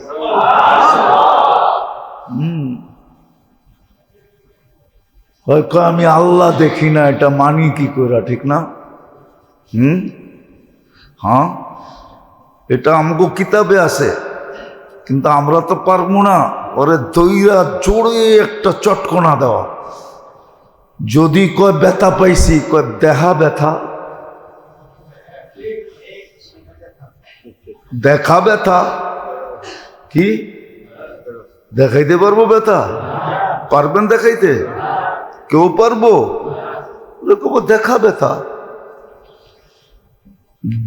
আমি আল্লাহ দেখি না, এটা মানি কি করে, ঠিক না? হ্যাঁ, এটা আমগো কিতাবে আছে, কিন্তু আমরা তো পারবো না ওরে দইরা জোরে একটা চটকনা দেওয়া। যদি কয় ব্যথা পাইছি, কয় দেহা ব্যথা, দেখা ব্যথা কি দেখাইতে পারবো? ব্যথা পারবেন দেখাইতে? কেউ পারবো? দেখা ব্যথা।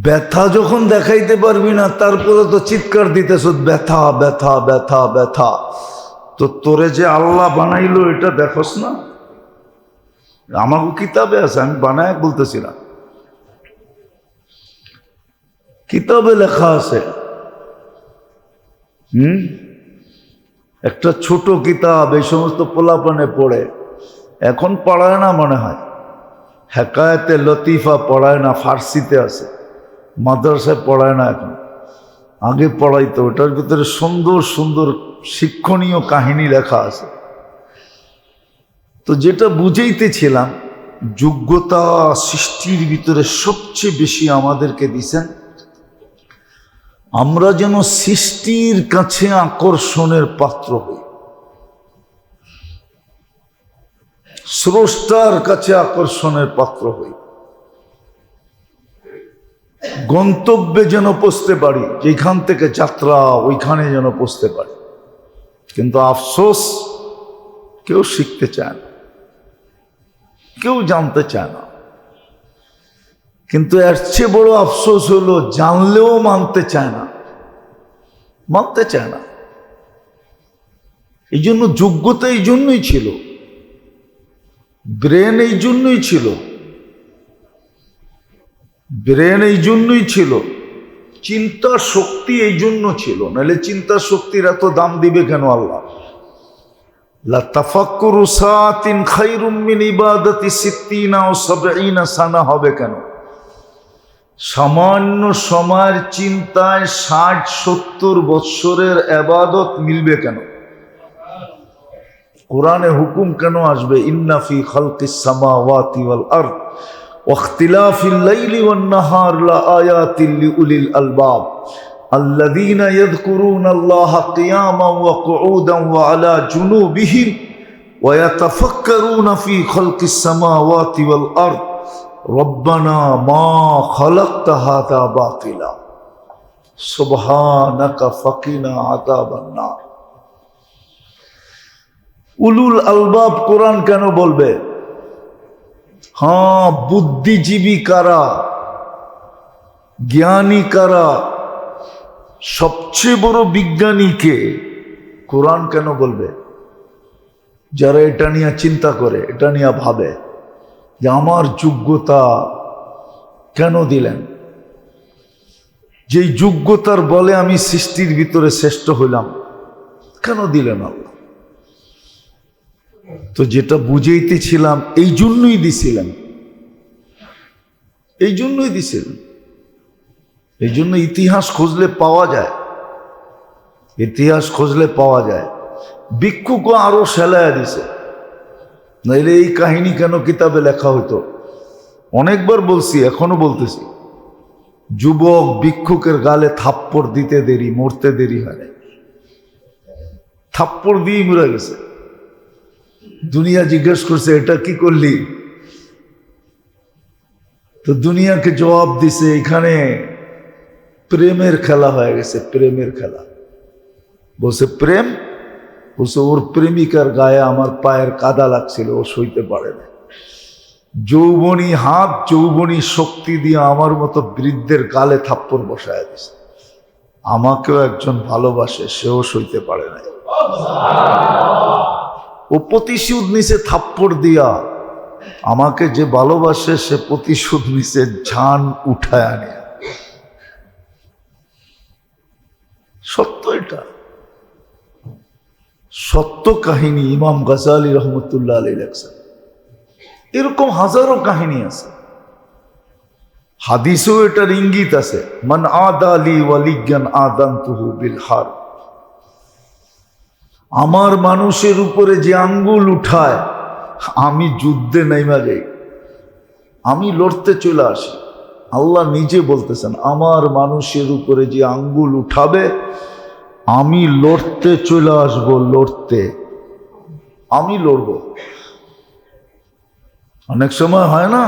ব্যথা যখন দেখাইতে পারবি না, তারপরে তো চিৎকার দিতেছ ব্যথা ব্যথা ব্যথা ব্যথা। তো তোরে যে আল্লাহ বানাইলো এটা দেখোস না? আমাকে কিতাবে আছে, আমি বানায় বলতেছি না, কিতাবে লেখা আছে। একটা ছোট কিতাব, এই সমস্ত পোলাপানে পড়ে, এখন পড়ায় না মনে হয়। হেকায়েতে লতিফা পড়ায় না, ফার্সিতে আছে, মাদ্রাসায় পড়ায় না এখন, আগে পড়াইতো। ওটার ভিতরে সুন্দর সুন্দর শিক্ষণীয় কাহিনী লেখা আছে। তো যেটা বুঝাইতেছিলাম, যোগ্যতা সৃষ্টির ভিতরে সবচেয়ে বেশি আমাদেরকে দিছেন, আমরা যেন সৃষ্টির কাছে আকর্ষণের পাত্র হই, স্রষ্টার কাছে আকর্ষণের পাত্র হই, গন্তব্যে যেন পৌঁছতে পারি, যেখান থেকে যাত্রা ওইখানে যেন পৌঁছতে পারি। কিন্তু আফসোস, কেউ শিখতে চায় না, কেউ জানতে চায় না। কিন্তু এর চেয়ে বড় আফসোস হলো, জানলেও মানতে চায় না, মানতে চায় না। এই জন্য যোগ্যতা এই জন্যই ছিল, ব্রেন এই জন্যই ছিল, ব্রেন এই জন্যই ছিল, চিন্তা শক্তি এই জন্য ছিল। নাহলে চিন্তা শক্তির এত দাম দিবে কেন আল্লাহ? লা তাফাক্কুরু সাআতিন খায়রুম মিন ইবাদাতি 60 ও 70 সানা হবে কেন? সামান্য সময়ের চিন্তায় 60-70 বৎসরের ইবাদত মিলবে কেন? কোরআনে হুকুম কেন আসবে? ইন্না ফি খালকিস সামাওয়াতি ওয়াল আরদ ওয়া ইখতিলাফিল লাইলি ওয়ান নাহার লাআয়াতিল লিউলিল আলবাব الذين يذكرون الله قياما وقعودا وعلى جنوبهم ويتفكرون في خلق السماوات والأرض ربنا ما خلقت هذا باطلا سبحانك فقنا عذاب النار। উলুল আলবাব কোরআন কেন বলবে? হ্যাঁ, বুদ্ধিজীবী কারা, জ্ঞানী কারা, সবচেয়ে বড় বিজ্ঞানীকে কোরআন কেন বলবে? যারা এটা নিয়ে চিন্তা করে, এটা নিয়ে ভাবে যে আমার যোগ্যতা কেন দিলেন, যেই যোগ্যতার বলে আমি সৃষ্টির ভিতরে শ্রেষ্ঠ হইলাম, কেন দিলেন আল্লাহ? তো যেটা বুঝাইতেছিলাম, এই জন্যই দিছিলেন, এই জন্যই দিছিলেন। এই জন্য ইতিহাস খুঁজলে পাওয়া যায়, ইতিহাস খুঁজলে পাওয়া যায়। ভিক্ষুকও আরো সেলাইয়া দিছে, নাইলে এই কাহিনী কেন কিতাবে লেখা হইতো? অনেকবার বলছি, এখনো বলতেছি, যুবক ভিক্ষুকের গালে থাপ্পড় দিতে দেরি, মরতে দেরি হয় না, থাপ্পড় দিয়ে মরে গেছে। দুনিয়া জিজ্ঞেস করছে এটা কি করলি? তো দুনিয়াকে জবাব দিছে, এখানে প্রেমের খেলা হয়ে গেছে, প্রেমের খেলা। বলছে প্রেম, বলছে ওর প্রেমিকার গায়ে আমার পায়ের কাদা লাগছিল, ও সইতে পারে না। যৌবনী হাত, যৌবনী শক্তি দিয়ে আমার মতো বৃদ্ধের গালে থাপ্পড় বসায় দিছে। আমাকেও একজন ভালোবাসে, সেও সইতে পারে না। ও প্রতিশোধ নিছে থাপ্পড় দিয়া, আমাকে যে ভালোবাসে সে প্রতিশোধ নিছে জান উঠায় আনে। সত্য, এটা সত্য কাহিনী। ইমাম গাজালি রহমতুল্লাহ আলাইহি লেখছেন। এরকম হাজারো কাহিনী আছে, হাদিসেও এটার ইঙ্গিত আছে। মান আদালি ওয়ালিয়ান আদানতুহু বিল হার। আমার মানুষের উপরে যে আঙ্গুল উঠায় আমি যুদ্ধে নাইমা যাই, আমি লড়তে চলে আসি। আল্লাহ নিজে বলতেছেন, আমার মানুষের উপরে যে আঙ্গুল উঠাবে আমি লড়তে চলে আসবো, লড়তে আমি লড়ব। অনেক সময় হয় না,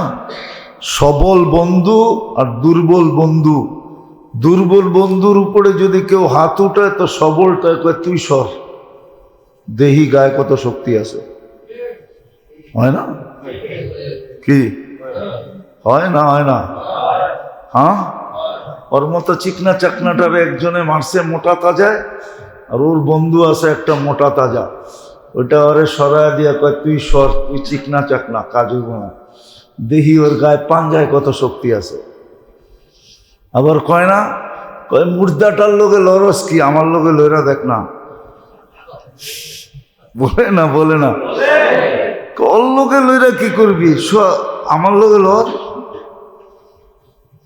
সবল বন্ধু আর দুর্বল বন্ধু, দুর্বল বন্ধুর উপরে যদি কেউ হাত উঠায় তো সবলটা কয় তুই সর, দেহি গায়ে কত শক্তি আছে। হয় না? কি হয় না? হয় না? হ্যাঁ, ওর মতো চিকনা চাকনাটার একজনে মারছে মোটা তাজায়, আর ওর বন্ধু আছে একটা মোটা তাজা, ওটা ওরে সরায় দিয়া কয় তুই সর, তুই চিকনা চাকনা, কাজ হইব না। দেহি ওর গায়ে পাঞ্জায় কত শক্তি আছে। আবার কয় না, কয় মুর্দাটার লোকে লরস কি, আমার লোকে লইরা দেখ না। বলে না? বলে না? ওর লোকে লইরা কি করবি, আমার লোকে লর।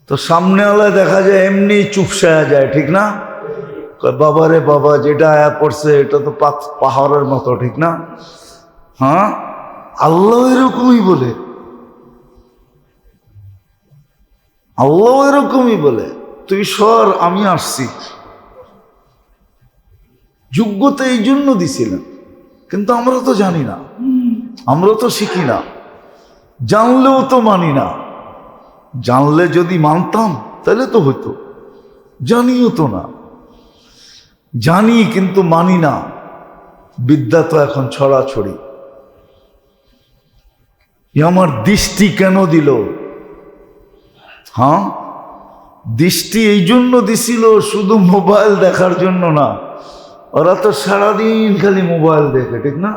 তো সামনে আলায় দেখা যায় এমনি চুপসায়া যায়, ঠিক না? বাবা রে বাবা, যেটা আয়া পড়ছে এটা তো পাহাড়ের মতো, ঠিক না? হ্যাঁ, আল্লাহ এরকমই বলে, আল্লাহ এরকমই বলে তুই সর, আমি আসছি। যোগ্যতা এই জন্য দিছিলেন, কিন্তু আমরা তো জানি না, আমরা তো শিখি না, জানলেও তো মানি না। জানলে যদি মানতাম তাহলে তো হতো, জানিও তো না। জানি কিন্তু মানি না, বিদ্যা তো এখন ছড়াছড়ি। আমার দৃষ্টি কেন দিল? হ্যাঁ, দৃষ্টি এই জন্য দিছিল শুধু মোবাইল দেখার জন্য না। ওরা তো সারাদিন খালি মোবাইল দেখে, ঠিক না?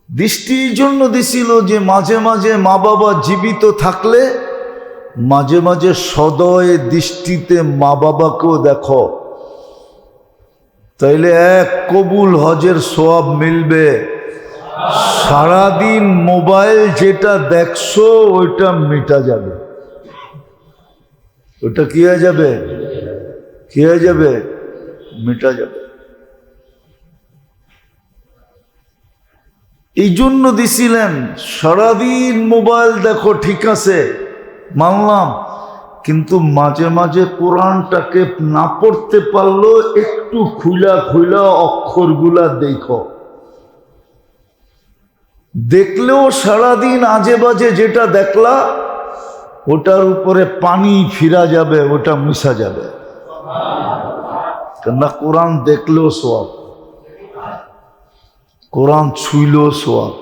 দৃষ্টি এই জন্য দিছিল যে মাঝে মাঝে মা বাবা জীবিত থাকলে মাঝে মাঝে সদয় দৃষ্টিতে মা বাবাকেও দেখো, তাইলে এক কবুল হজের সওয়াব মিলবে। সারাদিন মোবাইল যেটা দেখছো ওইটা মিটা যাবে, ওটা কি হয়ে যাবে? কি হয়ে যাবে? মিটা যাবে। এই জন্য দিছিলেন সারাদিন মোবাইল দেখো, ঠিক আছে মানলাম, কিন্তু মাঝে মাঝে কোরআনটাকে না পড়তে পারলো একটু খুলা খুলা অক্ষরগুলা দেখো। দেখলেও সারাদিন আজে বাজে যেটা দেখলা ওটার উপরে পানি ফিরা যাবে, ওটা মুছা যাবে। কেননা কোরআন দেখলেও সওয়াব, কোরআন ছুইলেও সওয়াব।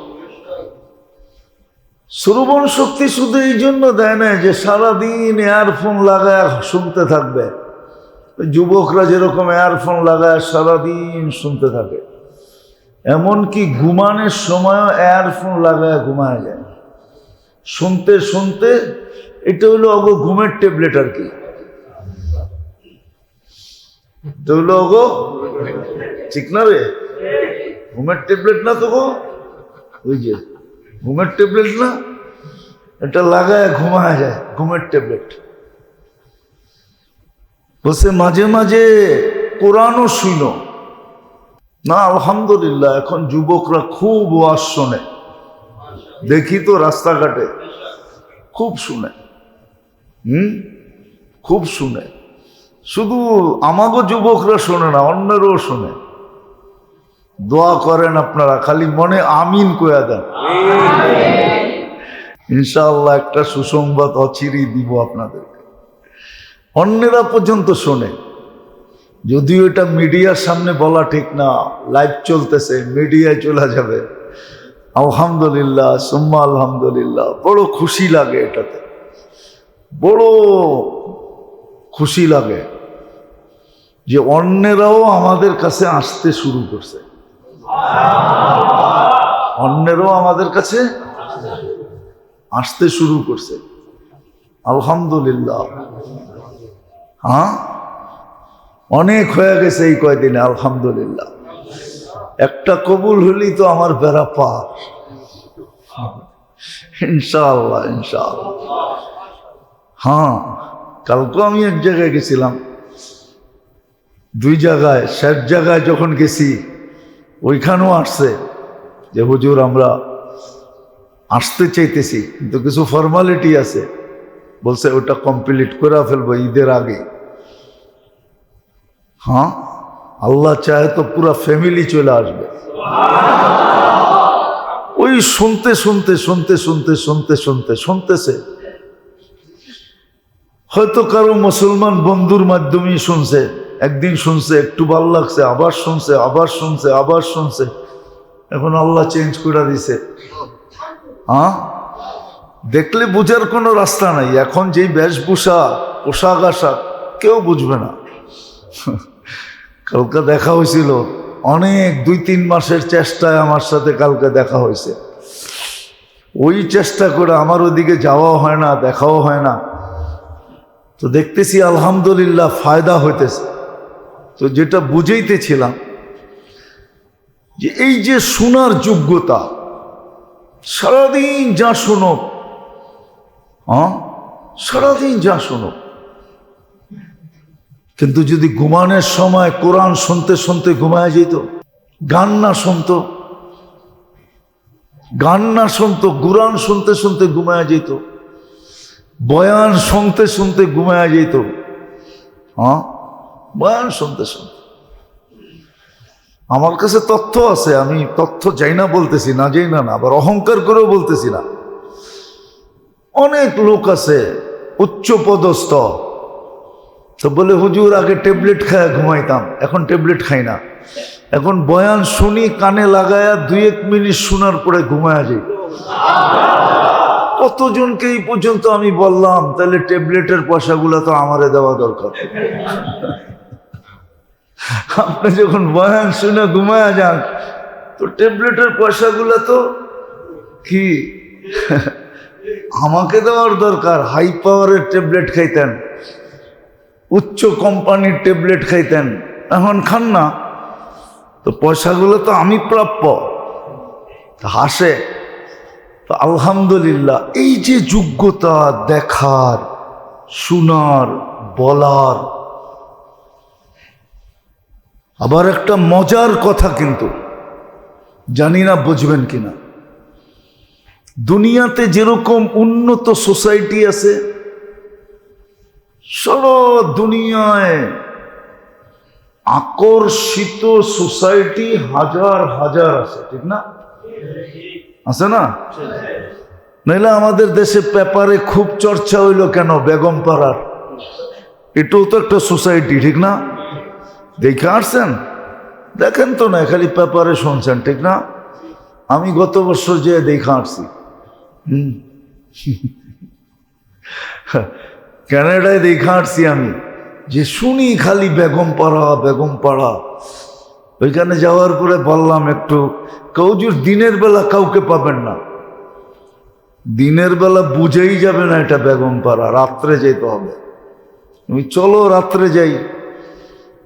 শ্রবণ শক্তি শুধু এই জন্য দেয় না যে সারাদিন এয়ারফোন লাগায় শুনতে থাকবে। যুবকরা যেরকম এয়ারফোন লাগায় সারাদিন শুনতে থাকে, এমনকি ঘুমানোর সময়ও এয়ারফোন লাগায় ঘুমায় যায় শুনতে শুনতে। এটা হলো অগো ঘুমের ট্যাবলেট আর কি, এটা হলো অগো, ঠিক না রে? ঘুমের ট্যাবলেট না তো গো, ওই যে ঘুমের ট্যাবলেট না, এটা লাগায় ঘুমায় যায়, ঘুমের ট্যাবলেট। বসে মাঝে মাঝে কোরআনও শুনো না। আলহামদুলিল্লাহ এখন যুবকরা খুব ওয়াজ শোনে, দেখি তো রাস্তাঘাটে খুব শুনে, খুব শুনে। শুধু আমাগো যুবকরা শোনে না, অন্যেরও শোনে। দোয়া করেন আপনারা, খালি মনে আমিন কয়া দেন, ইনশাআল্লাহ একটা সুসংবাদ অচিরেই দিব আপনাদেরকে। অন্যেরা পর্যন্ত শোনে, যদিও এটা মিডিয়ার সামনে বলা ঠিক না, লাইভ চলতেছে, মিডিয়ায় চলে যাবে। আলহামদুলিল্লাহ সুম্মা আলহামদুলিল্লাহ, বড় খুশি লাগে, এটাতে বড় খুশি লাগে যে অন্যেরাও আমাদের কাছে আসতে শুরু করছে, অন্যেরাও আমাদের কাছে আসতে শুরু করছে। আলহামদুলিল্লাহ। হ্যাঁ, অনেক হয়ে গেছে এই কয়দিনে, আলহামদুলিল্লাহ। একটা কবুল হলেই তো আমার বেড়া পার, ইনশাআল্লাহ ইনশাআল্লাহ। হ্যাঁ, কালকে আমি এক জায়গায় গেছিলাম, দুই জায়গায়। শেষ জায়গায় যখন গেছি ওইখানেও আসছে যে হুজুর আমরা আসতে চাইতেছি, কিন্তু কিছু ফর্মালিটি আছে, বলছে ওটা কমপ্লিট করে ফেলবো ঈদের আগে। হ্যাঁ, আল্লাহ চাহে তো পুরা ফ্যামিলি চলে আসবে। ওই শুনতে শুনতে শুনতে শুনতে শুনতে শুনতে শুনতেছে, হয়তো কারো মুসলমান বন্ধুর মাধ্যমেই শুনছে, একদিন শুনছে, একটু ভালো লাগছে, আবার শুনছে, আবার শুনছে, আবার শুনছে। এখন আল্লাহ চেঞ্জ করে দিছে। হ্যাঁ, দেখলে বুঝার কোনো রাস্তা নাই। এখন যেই বেশভূষা, পোশাক আশাক, কেউ বুঝবে না। কালকে দেখা হয়েছিল, অনেক 2-3 মাসের চেষ্টায় আমার সাথে কালকে দেখা হয়েছে। ওই চেষ্টা করে আমার ওদিকে যাওয়াও হয় না, দেখাও হয় না। তো দেখতেছি আলহামদুলিল্লাহ ফায়দা হইতেছে। তো যেটা বুঝাইতেছিলাম যে এই যে শোনার যোগ্যতা, সারাদিন যা শোনো, সারাদিন যা শোনো, কিন্তু যদি ঘুমানোর সময় কোরআন শুনতে শুনতে ঘুমায় যেত, গান না শুনতো, গান না শুনতো, কোরআন শুনতে শুনতে ঘুমায় যেত, বয়ান শুনতে শুনতে ঘুমায় যেত। হ্যাঁ, বয়ান শুনতে শুনতে। আমার কাছে তথ্য আছে, আমি তথ্য যাই না বলতেছি না, যাই না, আবার অহংকার করেও বলতেছি না। অনেক লোক আছে উচ্চ পদস্থ, তো বলে হুজুর আগে ট্যাবলেট খায় ঘুমাইতাম, এখন ট্যাবলেট খাই না, এখন বয়ান শুনি, কানে লাগায়া 2-1 মিনিট শোনার পরে ঘুমায়া যাই। কতজনকে এই পর্যন্ত আমি বললাম, তাহলে ট্যাবলেটের পয়সাগুলো তো আমারে দেওয়া দরকার। আপনি যখন বয়ান শুনে ঘুমায়া যান, তো ট্যাবলেটের পয়সাগুলো তো কি আমাকে দেওয়ার দরকার। হাই পাওয়ারের ট্যাবলেট খাইতেন, উচ্চ কোম্পানির ট্যাবলেট খাইতেন, এখন খান না, তো পয়সাগুলো তো আমি প্রাপ্য। হাসে। তো আলহামদুলিল্লাহ, এই যে যোগ্যতা দেখার, শোনার, বলার। আবার একটা মজার কথা, কিন্তু জানি না বুঝবেন কিনা, দুনিয়াতে যেরকম উন্নত সোসাইটি আছে, সারা দুনিয়ায় আকর্ষিত সোসাইটি হাজার হাজার আছে, ঠিক না? আছে না? নাইলে আমাদের দেশে পেপারে খুব চর্চা হইল কেন বেগম পাড়ার? এটাও তো একটা সোসাইটি, ঠিক না? দেখে আসছেন? দেখেন তো না, খালি পেপারে শুনছেন, ঠিক না? আমি গত বছর যে দেখে আসছি, ক্যানাডায় দেখে আসছি আমি, যে শুনি খালি বেগম পাড়া, বেগম পাড়া। ওইখানে যাওয়ার পরে বললাম একটু, কৌজুর দিনের বেলা কাউকে পাবেন না, দিনের বেলা বুঝেই যাবে না এটা বেগম পাড়া, রাত্রে যেতে হবে। তুমি চলো রাত্রে যাই।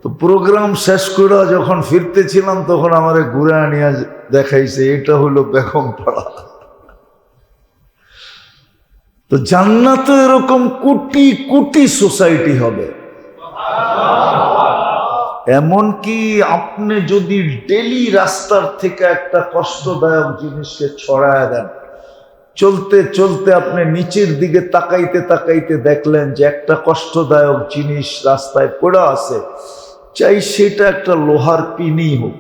তো প্রোগ্রাম শেষ করে যখন ফিরতেছিলাম, তখন আমারে ঘুরে আনিয়া দেখাইছে এটা হলো বেগম পাড়া। তো জান্নাতে এরকম কোটি কোটি সোসাইটি হবে। এমনকি আপনি যদি ডেলি রাস্তার থেকে একটা কষ্টদায়ক জিনিসকে ছড়ায় দেন, চলতে চলতে আপনি নিচের দিকে তাকাইতে তাকাইতে দেখলেন যে একটা কষ্টদায়ক জিনিস রাস্তায় পড়ে আছে, চাই সেটা একটা লোহার পিনি হোক,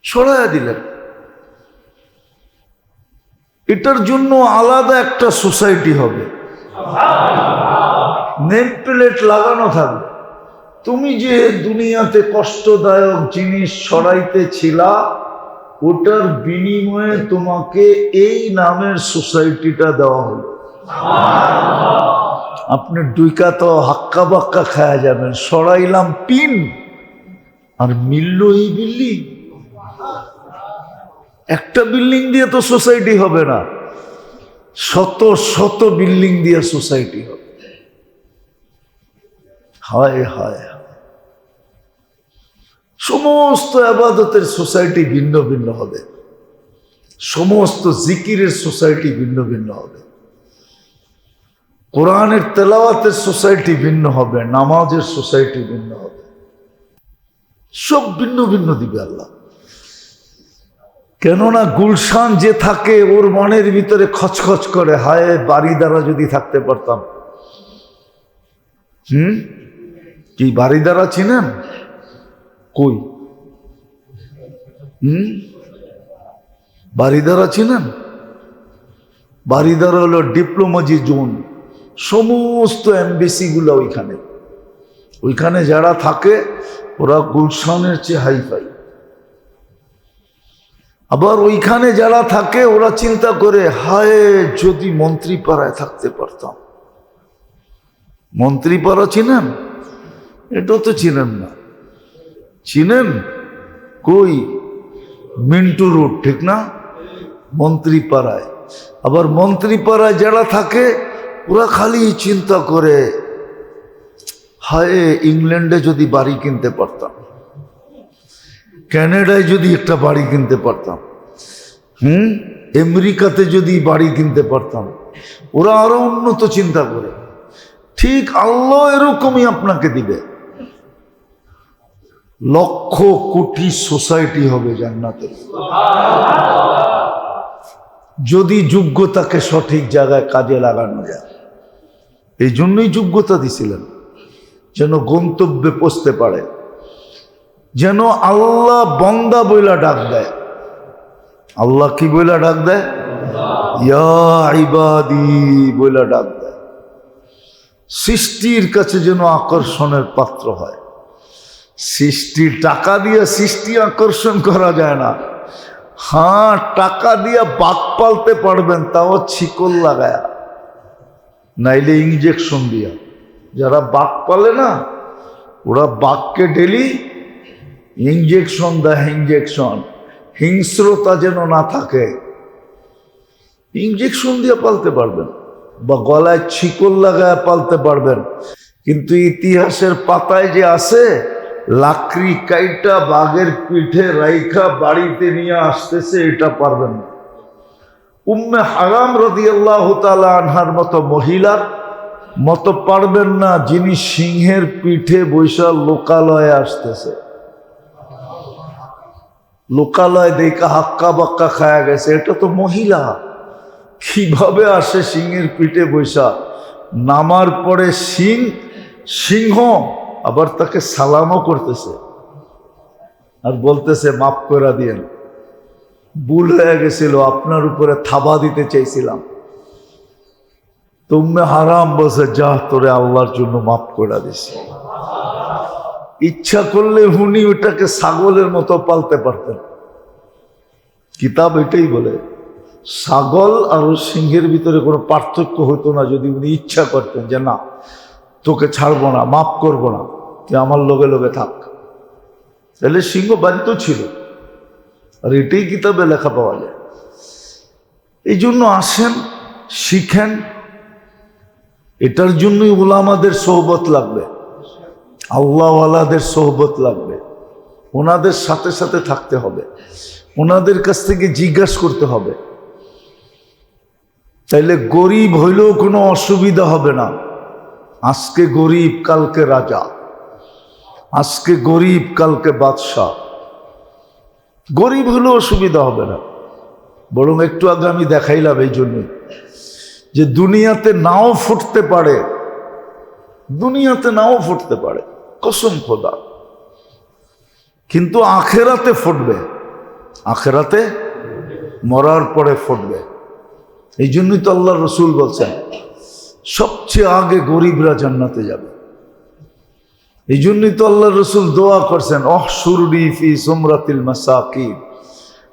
ছড়ায় দিলেন। এটার জন্য আলাদা একটা সোসাইটি হবে, নেম প্লেট লাগানো থাকবে। তুমি যে দুনিয়াতে কষ্টদায়ক জিনিস ছড়াইতেছিলা, ওটার বিনিময়ে তোমাকে এই নামের সোসাইটিটা দেওয়া হলো। আপনি ডুইকা তো হাক্কা বাক্কা খায়া যাবেন, সরাইলাম পিন আর মিলল এই বিল্ডিং। একটা বিল্ডিং দিয়ে তো সোসাইটি হবে না, শত শত বিল্ডিং দিয়ে সোসাইটি হবে। হায় হায়। সমস্ত আবাদতের সোসাইটি ভিন্ন ভিন্ন হবে, সমস্ত জিকিরের সোসাইটি ভিন্ন ভিন্ন হবে, কোরআনের তেলাওয়াতের সোসাইটি ভিন্ন হবে, নামাজের সোসাইটি ভিন্ন হবে, সব ভিন্ন ভিন্ন দিবে আল্লাহ। কেননা গুলশান যে থাকে ওর মনের ভিতরে খচখচ করে, হায় বাড়িদারা যদি থাকতে পারতাম। কি বাড়িদারা চিনেন? কই বাড়িদারা চিনেন? বাড়িদারা হলো ডিপ্লোমাজি জোন, সমস্ত এমবেসি গুলো ওইখানে যারা থাকে ওরা গুলশানের চেয়ে হাইফাই। আবার ওইখানে যারা থাকে ওরা চিন্তা করে, হায় যদি মন্ত্রীপাড়ায় থাকতে পারতাম। মন্ত্রীপাড়া চিনেন? এটা তো চিনেন না। চিনেন? কই? মিন্টু রোড, ঠিক না? মন্ত্রীপাড়ায়। আবার মন্ত্রীপাড়ায় যারা থাকে ওরা খালি চিন্তা করে, হায় ইংল্যান্ডে যদি বাড়ি কিনতে পারতাম, কানাডায় যদি একটা বাড়ি কিনতে পারতাম, আমেরিকাতে যদি বাড়ি কিনতে পারতাম। ওরা আরো উন্নত চিন্তা করে। ঠিক আল্লাহ এরকমই আপনাকে দিবে। লক্ষ কোটি সোসাইটি হবে জান্নাতের, যদি যোগ্যতাকে সঠিক জায়গায় কাজে লাগানো যায়। এই জন্যই যোগ্যতা দিছিলেন, যেন গন্তব্যে পৌঁছতে পারে, যেন আল্লাহ বন্দা বইলা ডাক দেয়। আল্লাহ কি বইলা ডাক দেয়? ইয়া ইবাদি বইলা ডাক দেয়। সৃষ্টির কাছে যেন আকর্ষণের পাত্র হয়। সৃষ্টি টাকা দিয়ে সৃষ্টি আকর্ষণ করা যায় না। হ্যাঁ, টাকা দিয়ে বাঘ পালতে পারবেন, তাও ছিকল লাগায়া, নাইলে ইঞ্জেকশন দিয়া। যারা বাঘ পালে না, ওরা বাঘকে ডেলি ইঞ্জেকশন দেয়, ইঞ্জেকশন। হিংস্রতা যেন না থাকে, ইঞ্জেকশন দিয়ে পালতে পারবেন, বা গলায় ছিকল লাগায় পালতে পারবেন। কিন্তু ইতিহাসের পাতায় যে আছে, লাকড়ি কাইটা বাঘের পিঠে রাইখা বাড়িতে নিয়ে আসতেছে, এটা পারবেন না। উম্মে হারাম রাদিয়াল্লাহু তাআলা আনহার মতো মহিলার মতো পারবেন না, যিনি সিংহের পিঠে বৈশা লোকালয়ে আসতেছে। লোকালয় দেখা হাক্কা বাক্কা খায়া গেছে, এটা তো মহিলা। কিভাবে আসে সিংহের পিঠে বৈশা? নামার পরে সিংহ আবার তাকে সালামও করতেছে আর বলতেছে, মাফ করে দিয়েন, ভুল হয়ে গেছিল, আপনার উপরে থাবা দিতে চাইছিলাম। তুমি হারাম বসে, যা তোরে আল্লাহর জন্য মাফ করে দিছি। ইচ্ছা করলে উনি ওটাকে ছাগলের মতো পালতে পারতেন। কিতাব এটাই বলে, ছাগল আর সিংহের ভিতরে কোনো পার্থক্য হতো না, যদি উনি ইচ্ছা করতেন যে না, তোকে ছাড়বো না, মাফ করবো না, তুই আমার লগে লগে থাক, তাহলে সিংহ বাধ্য ছিল। আর এটাই কিতাবে লেখা পাওয়া যায়। এই জন্য আসেন, শিখেন। এটার জন্যই উলামাদের সোহবত লাগবে, আল্লাহওয়ালাদের সোহবত লাগবে। ওনাদের সাথে সাথে থাকতে হবে, ওনাদের কাছ থেকে জিজ্ঞাসা করতে হবে। তাইলে গরিব হইলেও কোনো অসুবিধা হবে না। আজকে গরিব কালকে রাজা, আজকে গরিব কালকে বাদশাহ। গরিব হলেও অসুবিধা হবে না। বরং একটু আগে আমি দেখাইলাম এই জন্যই যে দুনিয়াতে নাও ফুটতে পারে, দুনিয়াতে নাও ফুটতে পারে, কসম খোদা, কিন্তু আখেরাতে ফুটবে। আখেরাতে মরার পরে ফুটবে। এই জন্যই তো আল্লাহ রসুল বলছেন সবচেয়ে আগে গরিবরা জান্নাতে যাবে। এই জন্যই তো আল্লাহ রসুল দোয়া করছেন, অহশুরনি ফি সুমরাতিল মাসাকিন,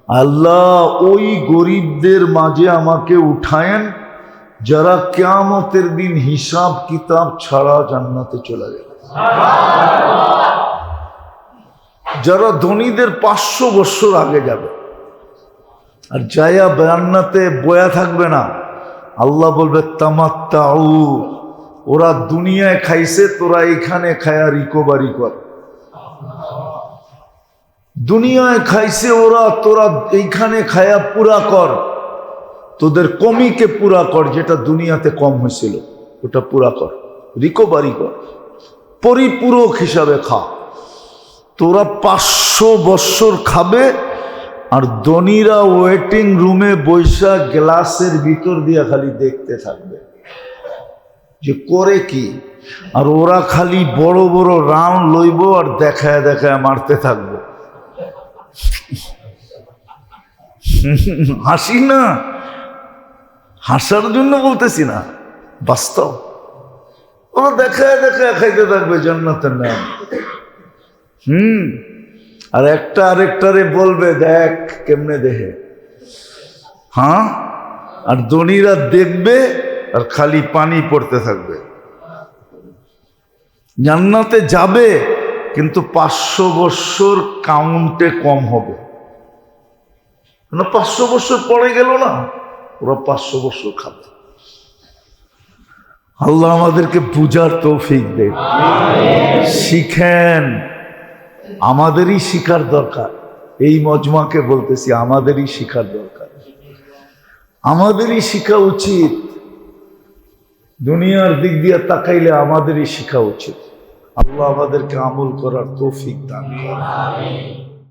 আল্লাহ ওই গরিবদের মাঝে আমাকে উঠায়েন যারা কিয়ামতের দিন হিসাব কিতাব ছাড়া জান্নাতে চলে যাবে। যারা ধনীদের 500 বছর আগে যাবে, আর যায়া জান্নাতে বয়া থাকবে না। আল্লাহ বলবে তামাত্তাউ, ওরা দুনিয়ায় খাইছে, তোরা এখানে খায়া রিকভারি কর। দুনিয়ায় খাইছে ওরা, তোরা এইখানে খায়া পুরা কর, তোদের কমিকে পুরা কর, যেটা দুনিয়াতে কম হয়েছিল ওটা পুরা কর, রিকভারি কর, পরিপূরক হিসাবে খা। তোরা 500 বৎসর খাবে, আর ধনীরা ওয়েটিং রুমে বৈশা গ্লাসের ভিতর দিয়া খালি দেখতে থাকবে যে করে কি, আর ওরা খালি বড় বড় রাউন্ড লইব আর দেখায় দেখায় মারতে থাকবে। হাসি না, হাসার জন্য বলতেছি না, বাস্তব। ওরা দেখায় দেখায় খাইতে থাকবে জান্নাতের নাম। আর একটা আরেকটারে বলবে দেখ কেমনে দেখে, হ্যাঁ, আর ধনীরা দেখবে আর খালি পানি পড়তে থাকবে। জান্নাতে যাবে কিন্তু 500 বৎসর কাউন্টে কম হবে না, 500 বৎসর পরে গেল না, ওরা 500 বৎসর খাবে। আল্লাহ আমাদেরকে বুঝার তৌফিক দেয়, শিখেন। আমাদেরই শিখার দরকার, এই মজমাকে বলতেছি, আমাদেরই শিখার দরকার, আমাদেরই শিখা উচিত। দুনিয়ার দিক দিয়ে তাকাইলে আমাদেরই শিখা উচিত। আল্লাহ আমাদেরকে আমল করার তৌফিক দান করেন।